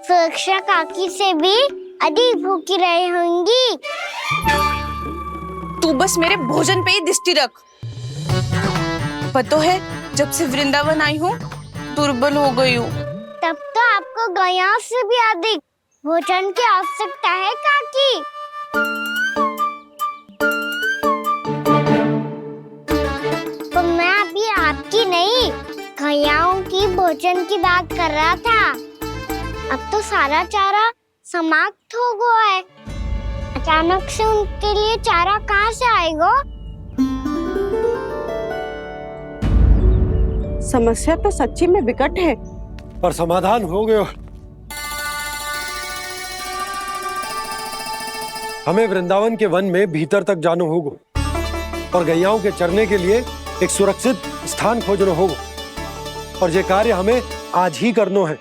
सुरक्षा काकी से भी अधिक भूखी रही होंगी। तू बस मेरे भोजन पे ही दृष्टि रख। पता है, जब से वृंदावन आई हूँ दुर्बल हो गई हूँ। तब तो आपको गैया से भी अधिक भोजन की आवश्यकता है काकी। तो मैं अभी आपकी नहीं, गैयाओं की भोजन की बात कर रहा था। अब तो सारा चारा समाप्त हो गया है। अचानक से उनके लिए चारा कहाँ से आएगा? समस्या तो सच्ची में विकट है, पर समाधान हो गयो। हमें वृंदावन के वन में भीतर तक जाना होगा और गैयाओं के चरने के लिए एक सुरक्षित स्थान खोजना होगा, और ये कार्य हमें आज ही करना है।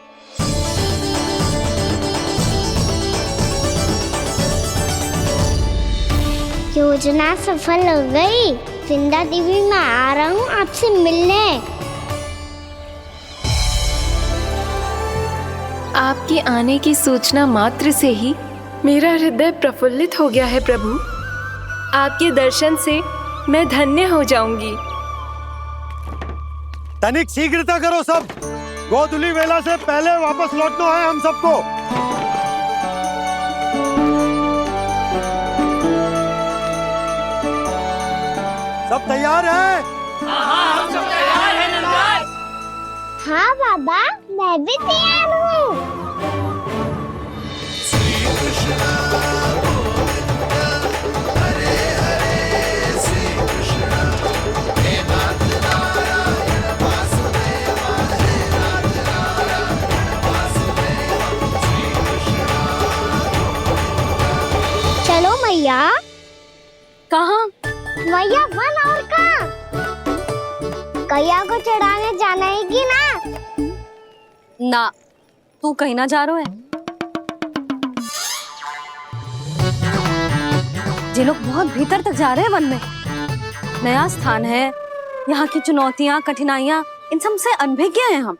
योजना सफल हो गई। वृंदा देवी, मैं आ रहा हूँ आपसे मिलने। आपके आने की सूचना मात्र से ही मेरा हृदय प्रफुल्लित हो गया है प्रभु। आपके दर्शन से मैं धन्य हो जाऊंगी। तनिक शीघ्रता करो सब, गोधुली वेला से पहले वापस लौटना है हम सबको। सब तैयार है? हाँ, हम सब तैयार हैं नंदराज। हाँ बाबा, मैं भी तैयार हूँ। चलो मैया। कहाँ? मैया वन और कहाँ? गैया को चढ़ाने जाना है कि ना? ना, तू कहीं ना जा रहा है। ये लोग बहुत भीतर तक जा रहे हैं वन में। नया स्थान है, यहाँ की चुनौतियाँ, कठिनाइयाँ, इन सब से अनभिज्ञ हैं हम।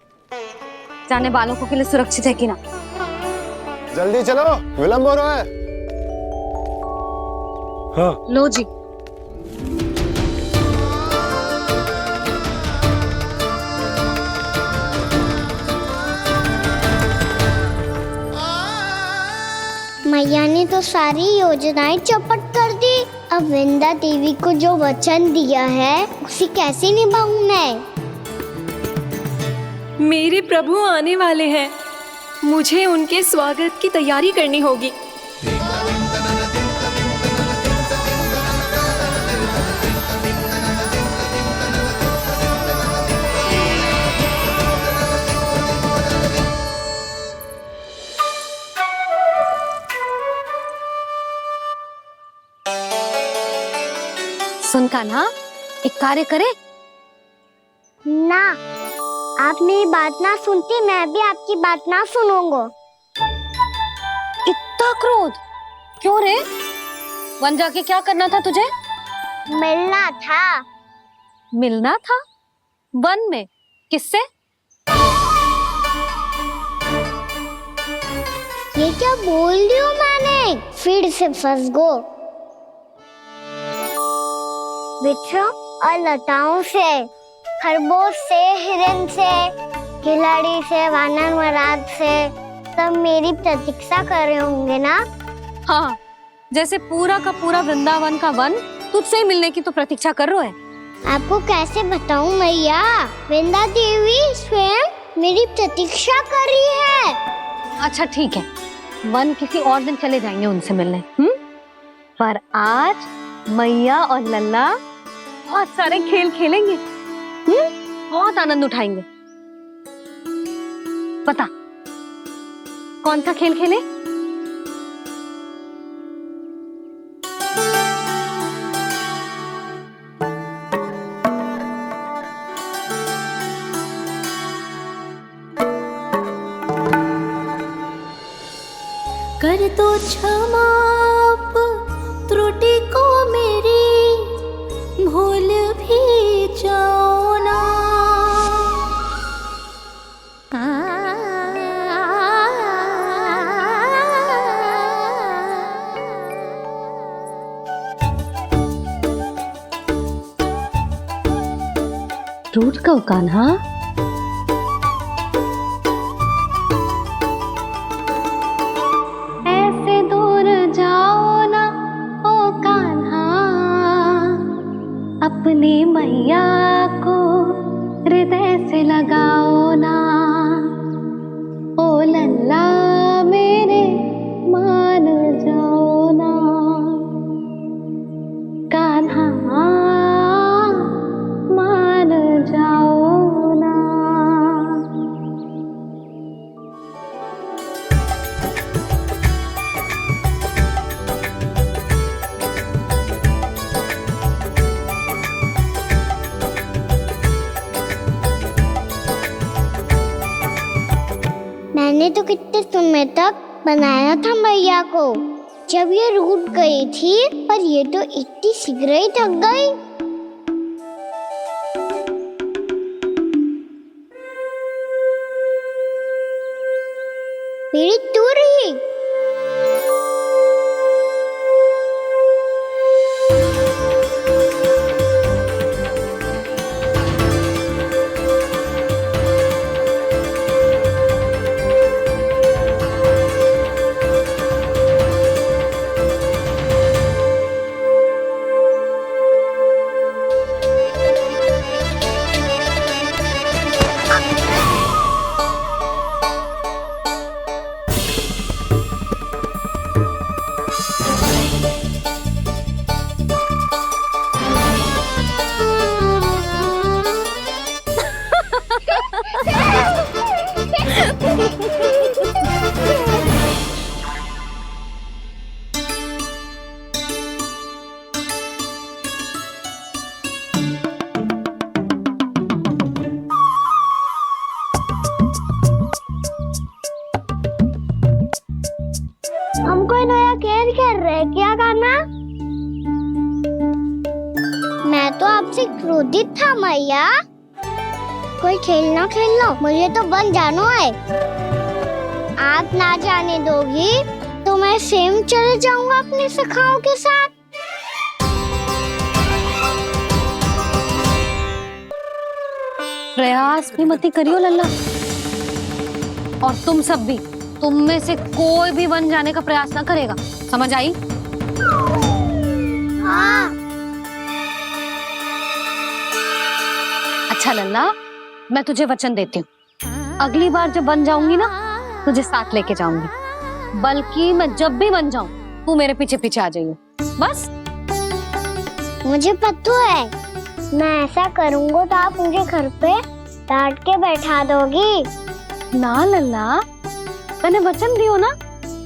जाने वालों को के लिए सुरक्षित है कि ना? जल्दी चलो, विलंब हो रहा है। हाँ। लो जी। मैया ने तो सारी योजनाएं चौपट कर दी। अब वृंदा देवी को जो वचन दिया है उसे कैसे निभाऊं मैं? मेरे प्रभु आने वाले हैं, मुझे उनके स्वागत की तैयारी करनी होगी। कान्हा, एक कार्य करे। ना, आप मेरी बात ना सुनती, मैं भी आपकी बात ना सुनूंगा। इतना क्रोध क्यों रे? वन जाके क्या करना था तुझे? मिलना था। मिलना था? वन में? किससे? ये क्या बोल रही हूँ मैंने? फिर से फंस गो। वृक्षों और लताओं से, खरगोश से, हिरन से, खिलाड़ी से, वानर महाराज से, सब मेरी प्रतीक्षा कर रहे होंगे ना? हाँ, जैसे पूरा का पूरा वृंदावन का वन तुझसे ही मिलने की तो प्रतीक्षा कर रहा है। आपको कैसे बताऊं मैया? वृंदा देवी स्वयं मेरी प्रतीक्षा कर रही है। अच्छा ठीक है, वन किसी और दिन चले जाएंगे उनसे मिलने। पर आज मैया और लल्ला बहुत सारे खेल खेलेंगे। बहुत आनंद उठाएंगे। पता कौन सा खेल खेले? कर दो क्षमा त्रुटि को मेरी, भूल भी जाओ ना। रूठ को कान्हा, ऐसे दूर जाओ ना ओ कान्हा, अपनी मैया को हृदय से लगाओ ना। ओ लल्ला मेरे मान जाओ ना, कान्हा मान जाओ ना। मैंने तो कितने समय तक बनाया था मैया को, जब ये रूठ गई थी, पर ये तो इतनी शीघ्र ही थक गई। मेरी दूर ही। हमको नया खेल खेल रहे, क्या करना? मैं तो आपसे क्रोधित था मैया। कोई खेलना खेल लो, मुझे तो बन जाना है। आप ना जाने दोगी तो मैं स्वयं चले जाऊंगा अपने सखाओं के साथ। प्रयास भी मत करियो लल्ला, और तुम सब भी, तुम में से कोई भी वन जाने का प्रयास ना करेगा, समझ आई? हाँ। अच्छा लल्ला, मैं तुझे वचन देती हूँ, अगली बार जब वन जाऊंगी ना, तुझे साथ लेके जाऊंगी। बल्कि मैं जब भी वन जाऊं, तू मेरे पीछे पीछे आ जाइए, बस। मुझे पता है, मैं ऐसा करूंगा तो आप मुझे घर पे डांट के बैठा दोगी। ना लल्ला, मैंने वचन दियो ना,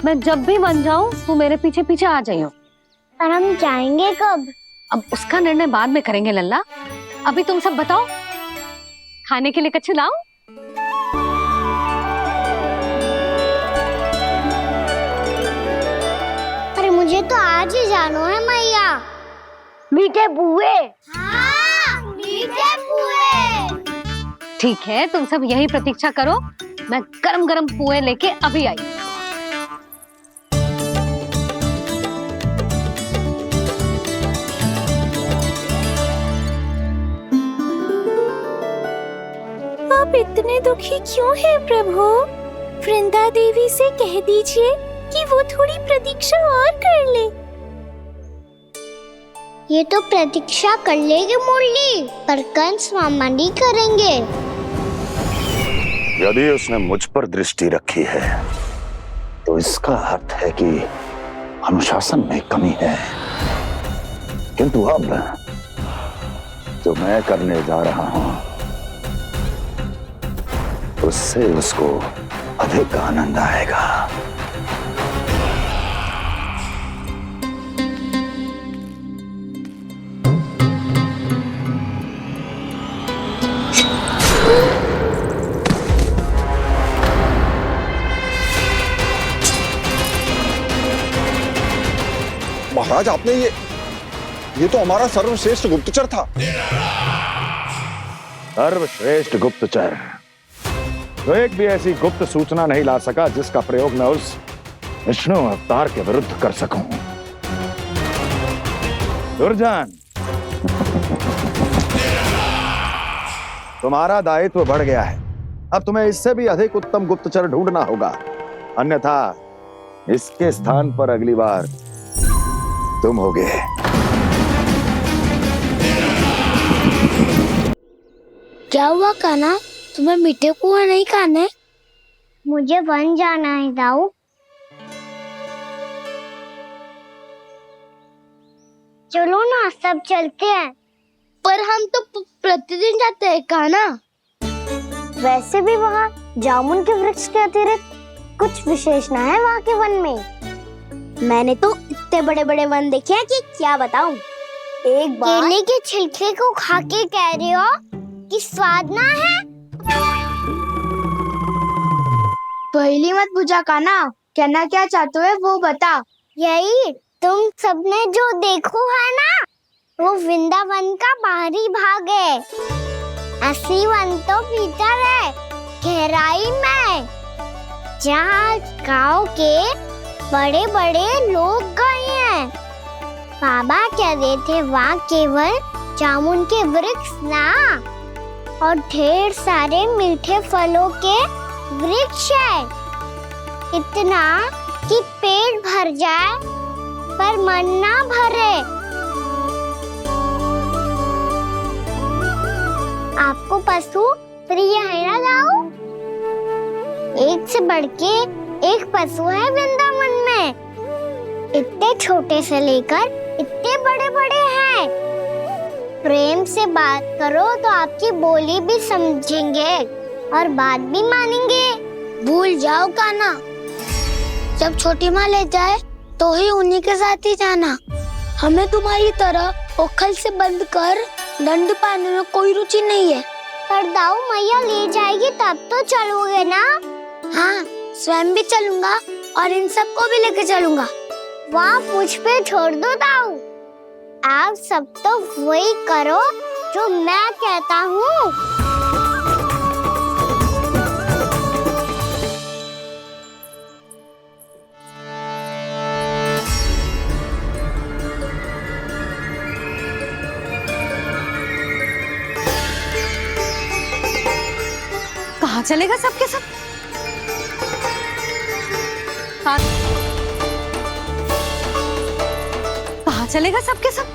मैं जब भी वन जाऊं तू मेरे पीछे पीछे आ जाइयो। और हम जाएंगे कब? अब उसका निर्णय बाद में करेंगे लल्ला। अभी तुम सब बताओ, खाने के लिए कच्छु लाऊं? अरे मुझे तो आज ही जाना है मैया। मीठे बुए। हाँ, मीठे बुए। ठीक है, तुम सब यही प्रतीक्षा करो, मैं गरम गरम पुए लेके अभी आई। आप इतने दुखी क्यों हैं प्रभु? वृंदा देवी से कह दीजिए कि वो थोड़ी प्रतीक्षा और कर ले। ये तो प्रतीक्षा कर लेगी मुरली, पर कंस मामा नहीं करेंगे। यदि उसने मुझ पर दृष्टि रखी है तो इसका अर्थ है कि अनुशासन में कमी है। किंतु अब जो मैं करने जा रहा हूं उससे उसको अधिक आनंद आएगा। महाराज, आपने ये तो हमारा सर्वश्रेष्ठ गुप्तचर था। सर्वश्रेष्ठ गुप्तचर तो एक भी ऐसी गुप्त सूचना नहीं ला सका जिसका प्रयोग मैं उस विष्णु अवतार के विरुद्ध कर सकूं। दुर्जन, तुम्हारा दायित्व बढ़ गया है। अब तुम्हें इससे भी अधिक उत्तम गुप्तचर ढूंढना होगा, अन्यथा इसके स्थान पर अगली बार तुम होगे। क्या हुआ कान्हा, तुम्हें मीठे कुआं नहीं खाने? मुझे वन जाना है दाऊ। चलो ना, सब चलते हैं। पर हम तो प्रतिदिन जाते हैं कान्हा। वैसे भी वहाँ जामुन के वृक्ष के अतिरिक्त कुछ विशेष ना है वहाँ के वन में। मैंने तो इतने बड़े बड़े वन देखे हैं कि क्या बताऊं। एक बार केले के छिलके को खा के कह रहे हो कि स्वाद ना है? पहली मत बुझा कान्हा, कहना क्या चाहते हो वो बता। यही तुम सबने जो देखो है ना, वो वृंदावन का बाहरी भाग है। असली वन तो भीतर है, गहराई में, जहाँ गाँव के बड़े बड़े लोग गए हैं। बाबा कह रहे थे वहाँ केवल जामुन के वृक्ष ना, और ढेर सारे मीठे फलों के वृक्ष है। इतना कि पेट भर जाए पर मन ना भरे। आपको पशु प्रिय है ना दाऊ? एक से बढ़ के एक पशु है वृंदावन में। इतने छोटे से लेकर इतने बड़े बड़े हैं। प्रेम से बात करो तो आपकी बोली भी समझेंगे और बात भी मानेंगे। भूल जाओ कान्हा, जब छोटी माँ ले जाए तो ही उन्हीं के साथ ही जाना। हमें तुम्हारी तरह ओखल से बंद कर दंड पाने में कोई रुचि नहीं है। पर दाऊ मैया ले जाएगी तब तो चलोगे ना? हाँ, स्वयं भी चलूंगा और इन सबको भी लेके चलूंगा। वहाँ मुझ पे छोड़ दो दाऊ। आप सब तो वही करो जो मैं कहता हूँ। कहाँ चलेगा सबके सब? कहाँ चलेगा सबके सब?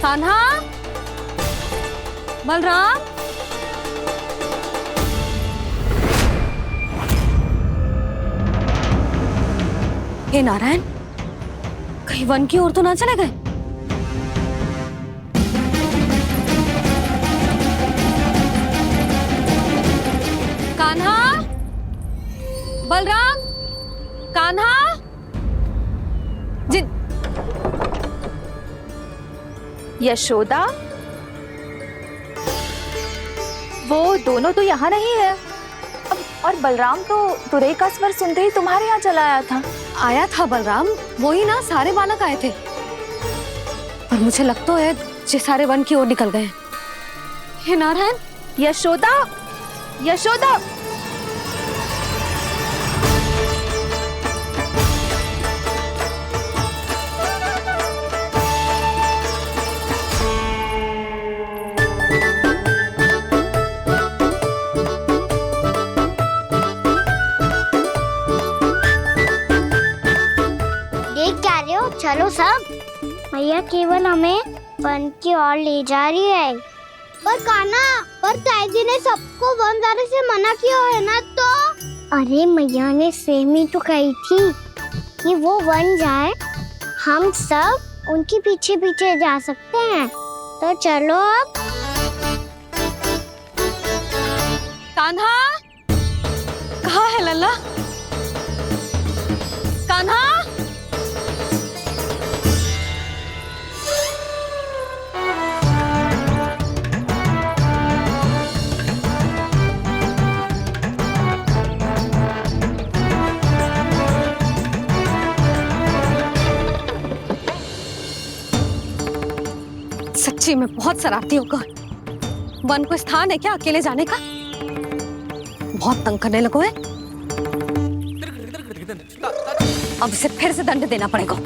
कान्हा, बलराम, हे नारायण, कहीं वन की ओर तो ना चले गए? कान्हा, बलराम, कान्हा, यशोदा, वो दोनों तो यहाँ नहीं है। और बलराम तो तुरई का स्वर सुनते ही तुम्हारे यहाँ चला आया था। आया था बलराम, वही ना सारे बालक आए थे। पर मुझे लगता है ये सारे वन की ओर निकल गए। हे नारायण! यशोदा, यशोदा! चलो सब, मैया केवल हमें वन की ओर ले जा रही है। पर कान्हा, पर ताईजी ने सबको वन जाने से मना किया है ना। तो अरे मैया ने सेम ही तो कही थी कि वो वन जाए, हम सब उनके पीछे पीछे जा सकते हैं। तो चलो अब। कान्हा, कहाँ है लल्ला? कान्हा! सच्ची में बहुत शरारती होकर। वन को स्थान है क्या अकेले जाने का? बहुत तंग करने लगो है। अब इसे फिर से दंड देना पड़ेगा।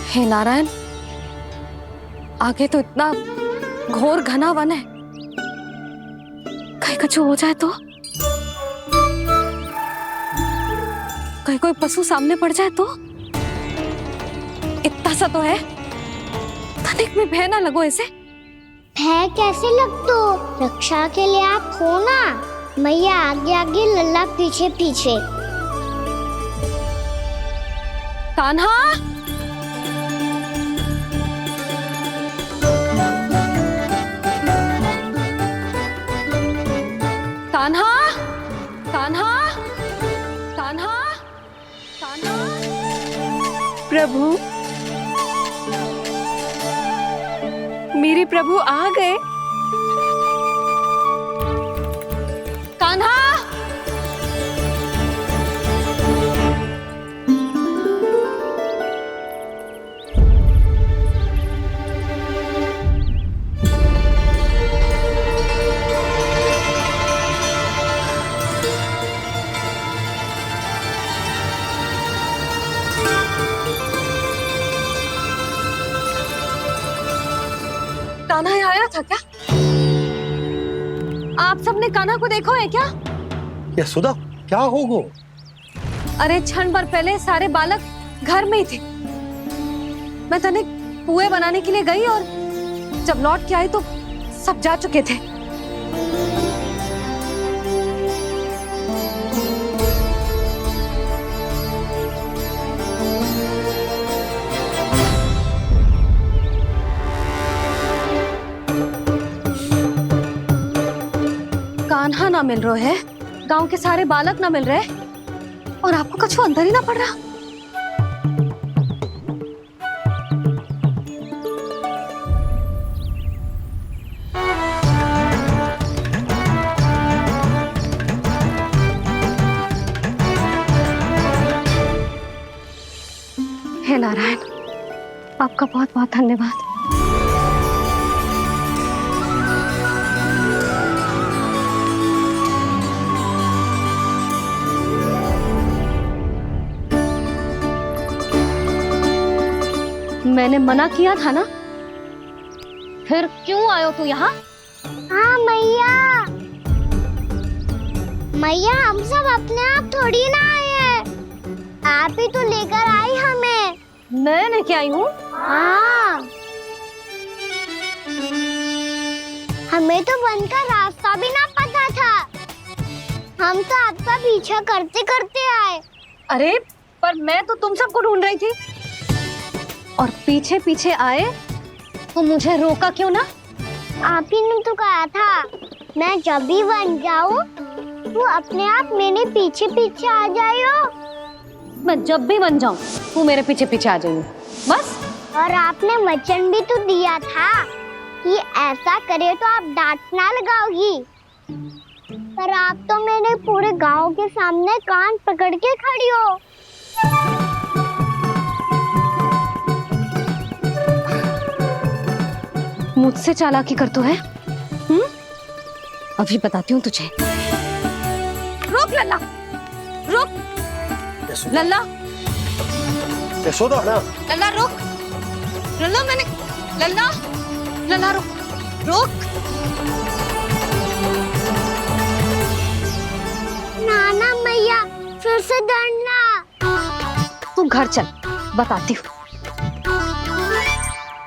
हे नारायण, आगे तो इतना घोर घना वन है, कहीं कुछ हो जाए तो? कहीं कोई पशु सामने पड़ जाए तो? इतना सा तो है, तनिक भी भय ना लगो ऐसे। भय कैसे लग तो? रक्षा के लिए आप हो ना। मैया आगे आगे, लल्ला पीछे पीछे। कान्हा! कान्हा! कान्हा! कान्हा! कान्हा! प्रभु, मेरे प्रभु आ गए। कान्हा! कान्हा आया था क्या? आप सबने कान्हा को देखो है क्या? यशोदा, क्या होगो? अरे क्षण भर पहले सारे बालक घर में ही थे। मैं तनिक पुए बनाने के लिए गई और जब लौट के आई तो सब जा चुके थे। कान्हा ना मिल रहा है, गांव के सारे बालक ना मिल रहे, और आपको कछु अंदर ही ना पड़ रहा। हे नारायण, आपका बहुत बहुत धन्यवाद। मैंने मना किया था ना, फिर क्यों आयो तू यहाँ? हाँ मैया, मैया हम सब अपने आप थोड़ी ना आए हैं, आप ही तो लेकर आई हमें। मैं लेके आई हूँ? हाँ, हमें तो वन का रास्ता भी ना पता था, हम तो आपका पीछा करते करते आए। अरे पर मैं तो तुम सबको ढूंढ रही थी और पीछे पीछे आए तो मुझे रोका क्यों ना? आप ही ने तो कहा था मैं जब भी बन जाऊं तू अपने आप मेरे पीछे पीछे आ जाइयो। मैं जब भी बन जाऊं तू मेरे पीछे पीछे आ जाइयो बस। और आपने वचन भी तो दिया था कि ऐसा करे तो आप डांट ना लगाओगी, पर आप तो मेरे पूरे गांव के सामने कान पकड़ के खड़ी हो। मुझसे चालाकी कर तो है? अभी बताती हूँ तुझे। रुक लल्ला, रुक लल्ला, यशोदा ना। लल्ला रुक, लल्ला मैंने, लल्ला, लल्ला रुक, रुक। नाना मैया फिर से डरना। तू घर चल, बताती हूँ।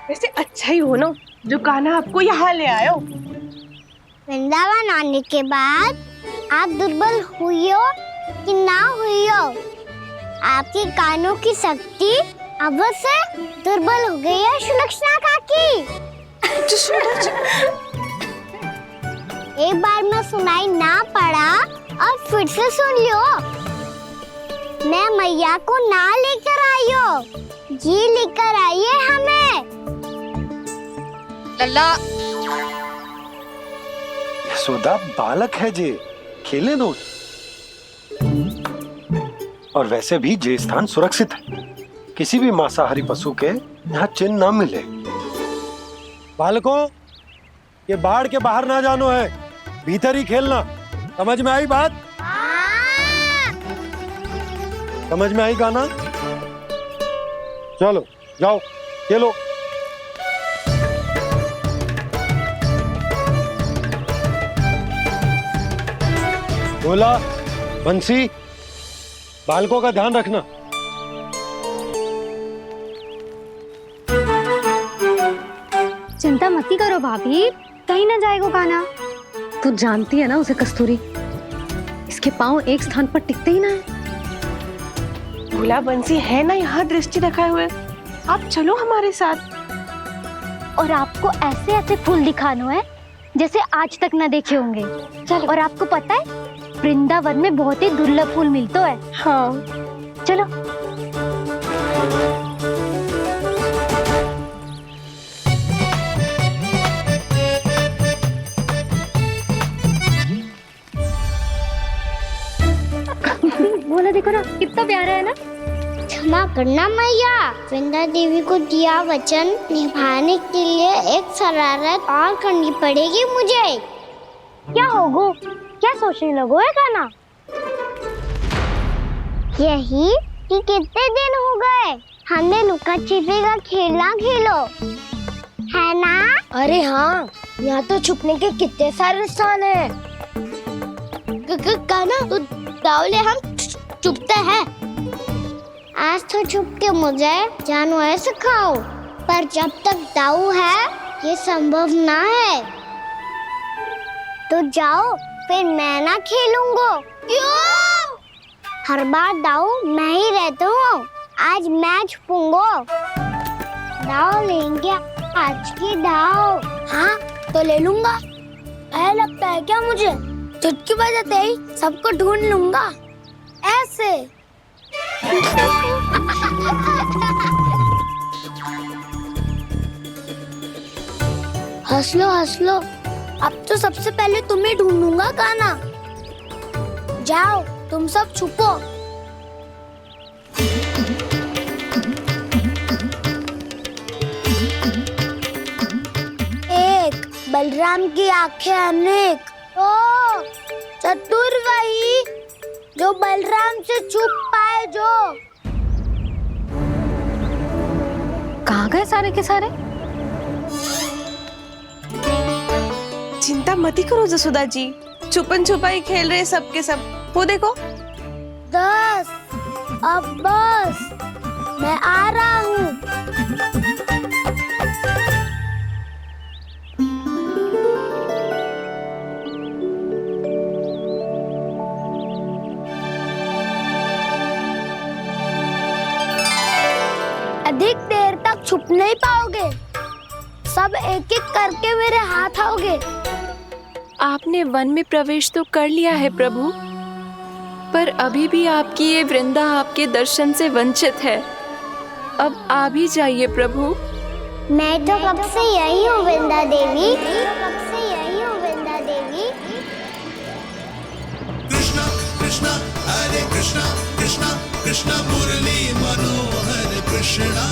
वैसे अच्छा ही हो ना जो कान्हा आपको यहाँ ले आयो। वृंदावन आने के बाद आप दुर्बल हुई हो कि ना हुई हो, आपके कानों की शक्ति अब से दुर्बल हो गई है सुलक्षणा काकी। एक बार में सुनाई ना पड़ा और फिर से सुन लियो। मैं मैया को ना लेकर आई हो, जी लेकर आई है हमें। लल्ला, यशोदा बालक है जे, खेले दो। और वैसे भी जे स्थान सुरक्षित है, किसी भी मांसाहारी पशु के यहाँ चिन्ह ना मिले। बालकों, ये बाढ़ के बाहर ना जानो है, भीतर ही खेलना। समझ में आई बात? समझ में आई गाना? चलो जाओ खेलो। बोला बंसी, बालकों का ध्यान रखना। चिंता मत करो भाभी, कहीं ना जाएगा कान्हा। तू जानती है ना उसे कस्तूरी, इसके पांव एक स्थान पर टिकते ही ना है। भोला बंसी है ना यहाँ दृष्टि रखाए हुए, आप चलो हमारे साथ। और आपको ऐसे ऐसे फूल दिखाना है जैसे आज तक न देखे होंगे। चलो। और आपको पता है वृंदावन में बहुत ही दुर्लभ फूल मिलते हैं। हाँ चलो। बोला देखो ना कितना प्यारा है ना। क्षमा करना मैया, वृंदा देवी को दिया वचन निभाने के लिए एक शरारत और करनी पड़ेगी मुझे। क्या होगो? क्या सोचने लगो है कान्हा? यही कि कितने दिन हो गए हमने लुका छिपी का खेलना खेलो, है ना? अरे हाँ, यहाँ तो छुपने के कितने सारे स्थान है। कान्हा तो दावले हम छुपते हैं। आज तो छुप के मुझे जानवर सिखाओ, पर जब तक दाऊ है ये संभव ना है। तो जाओ, फिर मैं ना खेलूंगा। क्यों? हर बार दाऊ मैं ही रहता हूँ, आज मैं छुपूंगा। दाऊ लेंगे आज की दाऊ। हाँ तो ले लूंगा। ऐसा लगता है क्या मुझे? चुटकी बजाते ही सबको ढूंढ लूंगा ऐसे। हंस लो, अब तो सबसे पहले तुम्हें ढूंढूंगा कान्हा। जाओ तुम सब छुपो। एक, बलराम की आंखें अनेक। ओ, चतुर वही जो बलराम से छुप पाए। जो कहाँ गए सारे के सारे? चिंता मत करो जसोदा जी, छुपन छुपाई खेल रहे सब के सब। वो देखो 10, अब बस, मैं आ रहा हूँ। अधिक देर तक छुप नहीं पाओगे। सब एक एक करके मेरे हाथ आओगे। आपने वन में प्रवेश तो कर लिया है प्रभु, पर अभी भी आपकी ये वृंदा आपके दर्शन से वंचित है। अब आ भी जाइए प्रभु। मैं तो कब से यही हूँ वृंदा देवी। कब से यही हूँ वृंदा देवी। कृष्णा कृष्णा हरे कृष्णा कृष्णा कृष्णा मुरली मनोहर कृष्णा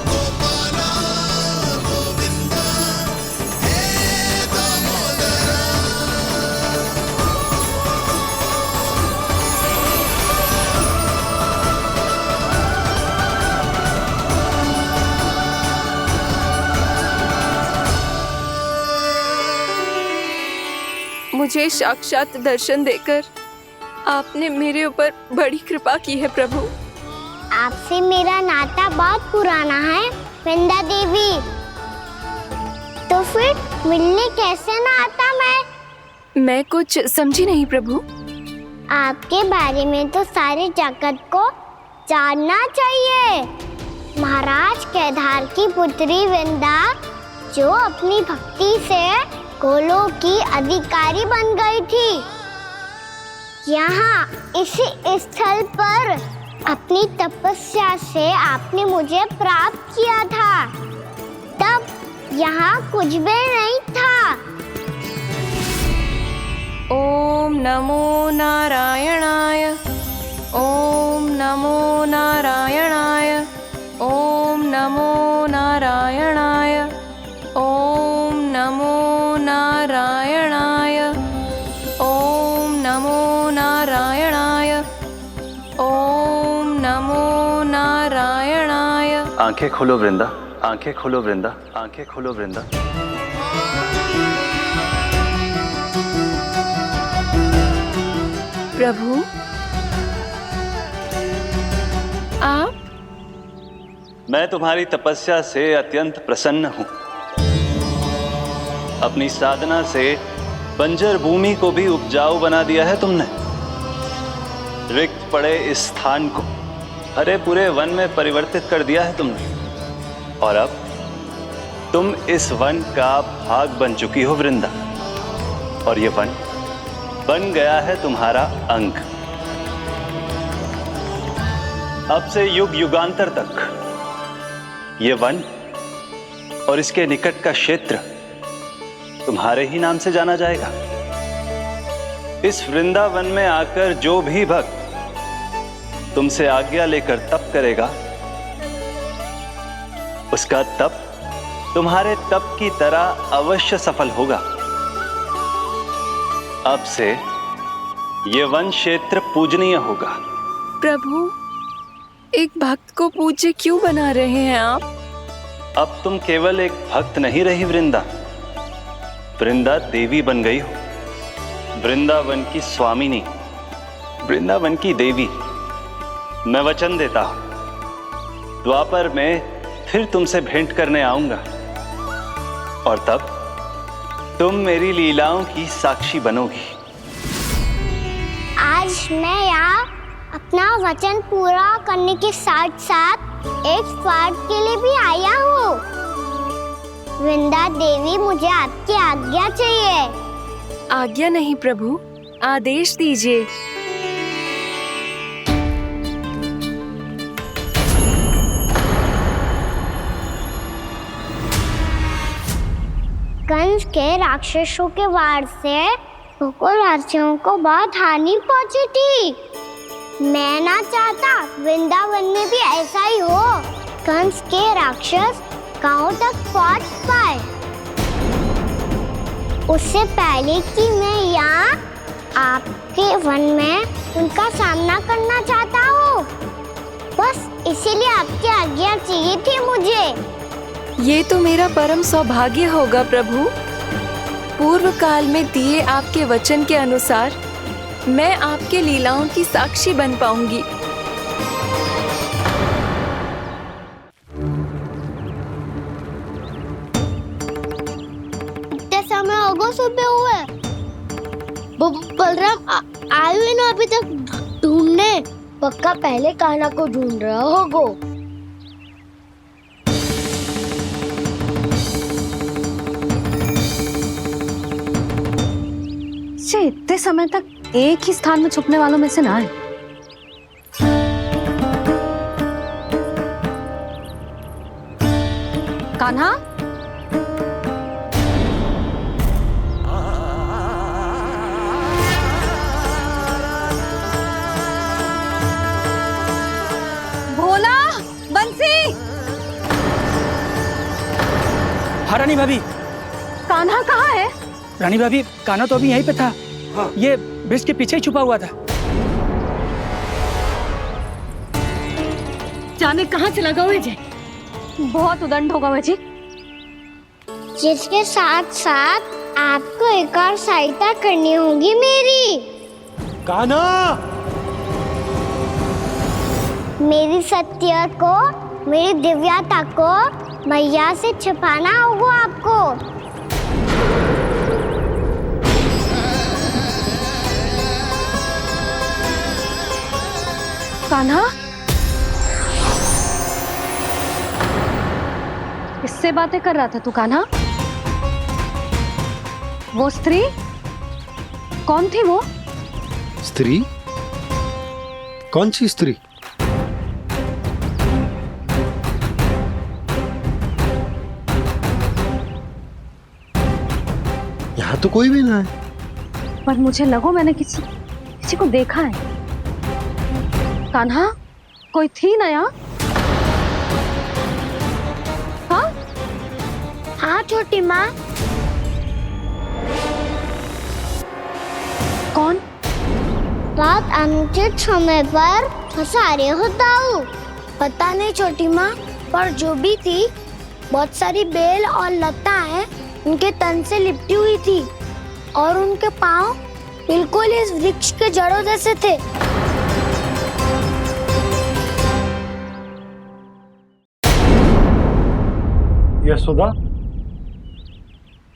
गोपाला गोविंदा हे दामोदरा। मुझे साक्षात दर्शन देकर आपने मेरे ऊपर बड़ी कृपा की है प्रभु। आपसे मेरा नाता बहुत पुराना है वृंदा देवी। तो फिर मिलने कैसे ना आता मैं कुछ समझी नहीं प्रभु। आपके बारे में तो सारे जगत को जानना चाहिए। महाराज केदार की पुत्री वृंदा जो अपनी भक्ति से गोलों की अधिकारी बन गई थी। यहाँ इसी स्थल पर अपनी तपस्या से आपने मुझे प्राप्त किया था। तब यहाँ कुछ भी नहीं था। ओम नमो नारायणाय। ओम नमो नारायणाय। ओम नमो नारायणाय। ओम नमो नारायणाय। ओम नमो नारायणाय। ओम नमो नारायणाय। आंखें खोलो वृंदा, आंखें खोलो वृंदा, आंखें खोलो वृंदा। प्रभु आप? मैं तुम्हारी तपस्या से अत्यंत प्रसन्न हूं। अपनी साधना से बंजर भूमि को भी उपजाऊ बना दिया है तुमने। रिक्त पड़े इस स्थान को हरे पूरे वन में परिवर्तित कर दिया है तुमने। और अब तुम इस वन का भाग बन चुकी हो वृंदा। और ये वन बन गया है तुम्हारा अंग। अब से युग युगांतर तक ये वन और इसके निकट का क्षेत्र तुम्हारे ही नाम से जाना जाएगा। इस वृंदावन में आकर जो भी भक्त तुमसे आज्ञा लेकर तप करेगा, उसका तप तुम्हारे तप की तरह अवश्य सफल होगा। अब से ये वन क्षेत्र पूजनीय होगा। प्रभु एक भक्त को पूज्य क्यों बना रहे हैं आप? अब तुम केवल एक भक्त नहीं रही वृंदा, वृंदा देवी बन गई हो। वृंदावन की स्वामिनी, वृंदावन की देवी। मैं वचन देता हूं द्वापर में फिर तुमसे भेंट करने आऊंगा और तब तुम मेरी लीलाओं की साक्षी बनोगी। आज मैं यहाँ अपना वचन पूरा करने के साथ साथ एक स्वार्थ के लिए भी आया हूँ। वृंदा देवी मुझे आपकी आज्ञा चाहिए। आज्ञा नहीं प्रभु, आदेश दीजिए। कंस के राक्षसों के वार से गोकुलवासियों को बहुत हानि पहुंची थी। मैं ना चाहता वृंदावन में भी ऐसा ही हो। कंस के राक्षस गांव तक पहुंच पाए, उससे पहले कि मैं यहाँ आपके वन में उनका सामना करना चाहता हूँ। बस इसीलिए आपकी आज्ञा चाहिए थी मुझे। ये तो मेरा परम सौभाग्य होगा प्रभु। पूर्व काल में दिए आपके वचन के अनुसार मैं आपके लीलाओं की साक्षी बन पाऊंगी। इतने समय होगा सुबह हुए। बलराम आए हुए ना अभी तक ढूंढने। पक्का पहले कान्हा को ढूंढ रहा होगा। बच्चे इतने समय तक एक ही स्थान में छुपने वालों में से ना है। कान्हा, भोला, बंसी। हाँ रानी भाभी। कान्हा कहाँ है? रानी भाभी, कान्हा तो अभी यहीं पे था। हाँ। ये ब्रिज के पीछे ही छुपा हुआ था। जाने कहाँ चला गया जी? बहुत उदंड होगा वह जी। जिसके साथ साथ आपको एक और सहायता करनी होगी मेरी। कान्हा, मेरी सत्य को, मेरी दिव्यता को मैया से छिपाना होगा आपको। कान्हा, किससे बातें कर रहा था तू कान्हा? वो स्त्री कौन थी? वो स्त्री? कौन सी स्त्री? यहाँ तो कोई भी ना है। पर मुझे लगो मैंने किसी को देखा है। कान्हा, कोई थी ना यहाँ? हाँ? हाँ छोटी माँ। कौन? रात अनुचित समय पर फंसा रहे होता हूँ। पता नहीं छोटी माँ, पर जो भी थी, बहुत सारी बेल और लताएं उनके तन से लिपटी हुई थी और उनके पाँव बिल्कुल इस वृक्ष के जड़ों जैसे थे। यशोदा,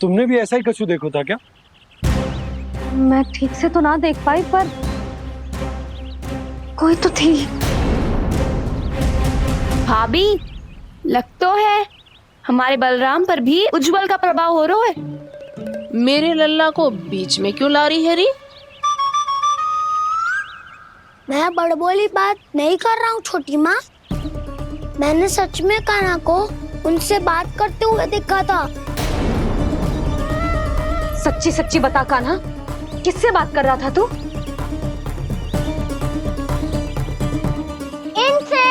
तुमने भी ऐसा ही कछु देखो था क्या? मैं ठीक से तो ना देख पाई, पर कोई तो थी। भाभी, लग तो है हमारे बलराम पर भी उज्जवल का प्रभाव हो रहा है। मेरे लल्ला को बीच में क्यों ला रही है री? मैं बड़बोली बात नहीं कर रहा हूँ छोटी माँ। मैंने सच में कान्हा को उनसे बात करते हुए देखा था। सच्ची सच्ची बता कान्हा, किससे बात कर रहा था तू? इनसे।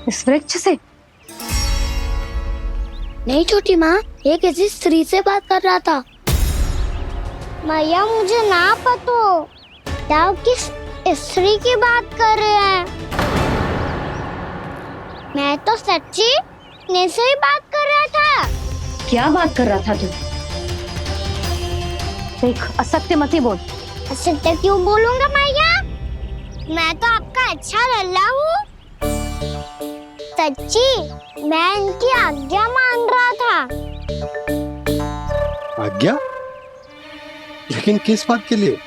इस वृक्ष से? नहीं छोटी माँ, ये किसी स्त्री से बात कर रहा था। मैया मुझे ना पतो आप किस स्त्री की बात कर रहे हैं। मैं तो सच्ची ने से ही बात कर रहा था। क्या बात कर रहा था तू? देख, असत्य मत ही बोल। असत्य क्यों बोलूंगा मैया? मैं तो आपका अच्छा लल्ला हूँ। सच्ची मैं इनकी आज्ञा मान रहा था। आज्ञा? लेकिन किस बात के लिए?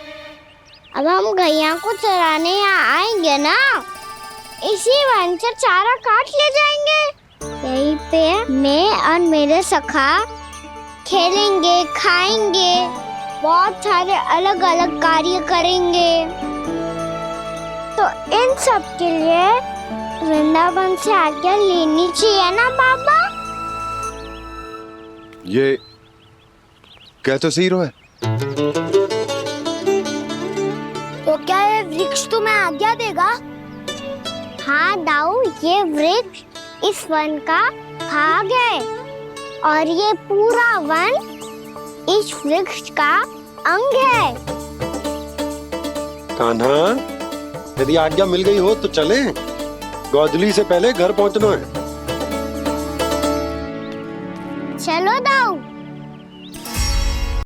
अब हम गैया को चराने यहाँ आएंगे ना, इसी वन से चारा काट ले जाएंगे। यहीं पे मैं और मेरे सखा खेलेंगे, खाएंगे, बहुत सारे अलग अलग कार्य करेंगे। तो इन सब के लिए वृंदावन से आज्ञा लेनी चाहिए ना बाबा? ये कह तो सही रहा है। तो क्या ये वृक्ष तुम्हें आज्ञा देगा? हाँ दाऊ, ये वृक्ष इस वन का भाग है और ये पूरा वन इस वृक्ष का अंग है। कान्हा, यदि आज्ञा मिल गई हो तो चले। गोधली से पहले घर पहुंचना है। चलो दाऊ।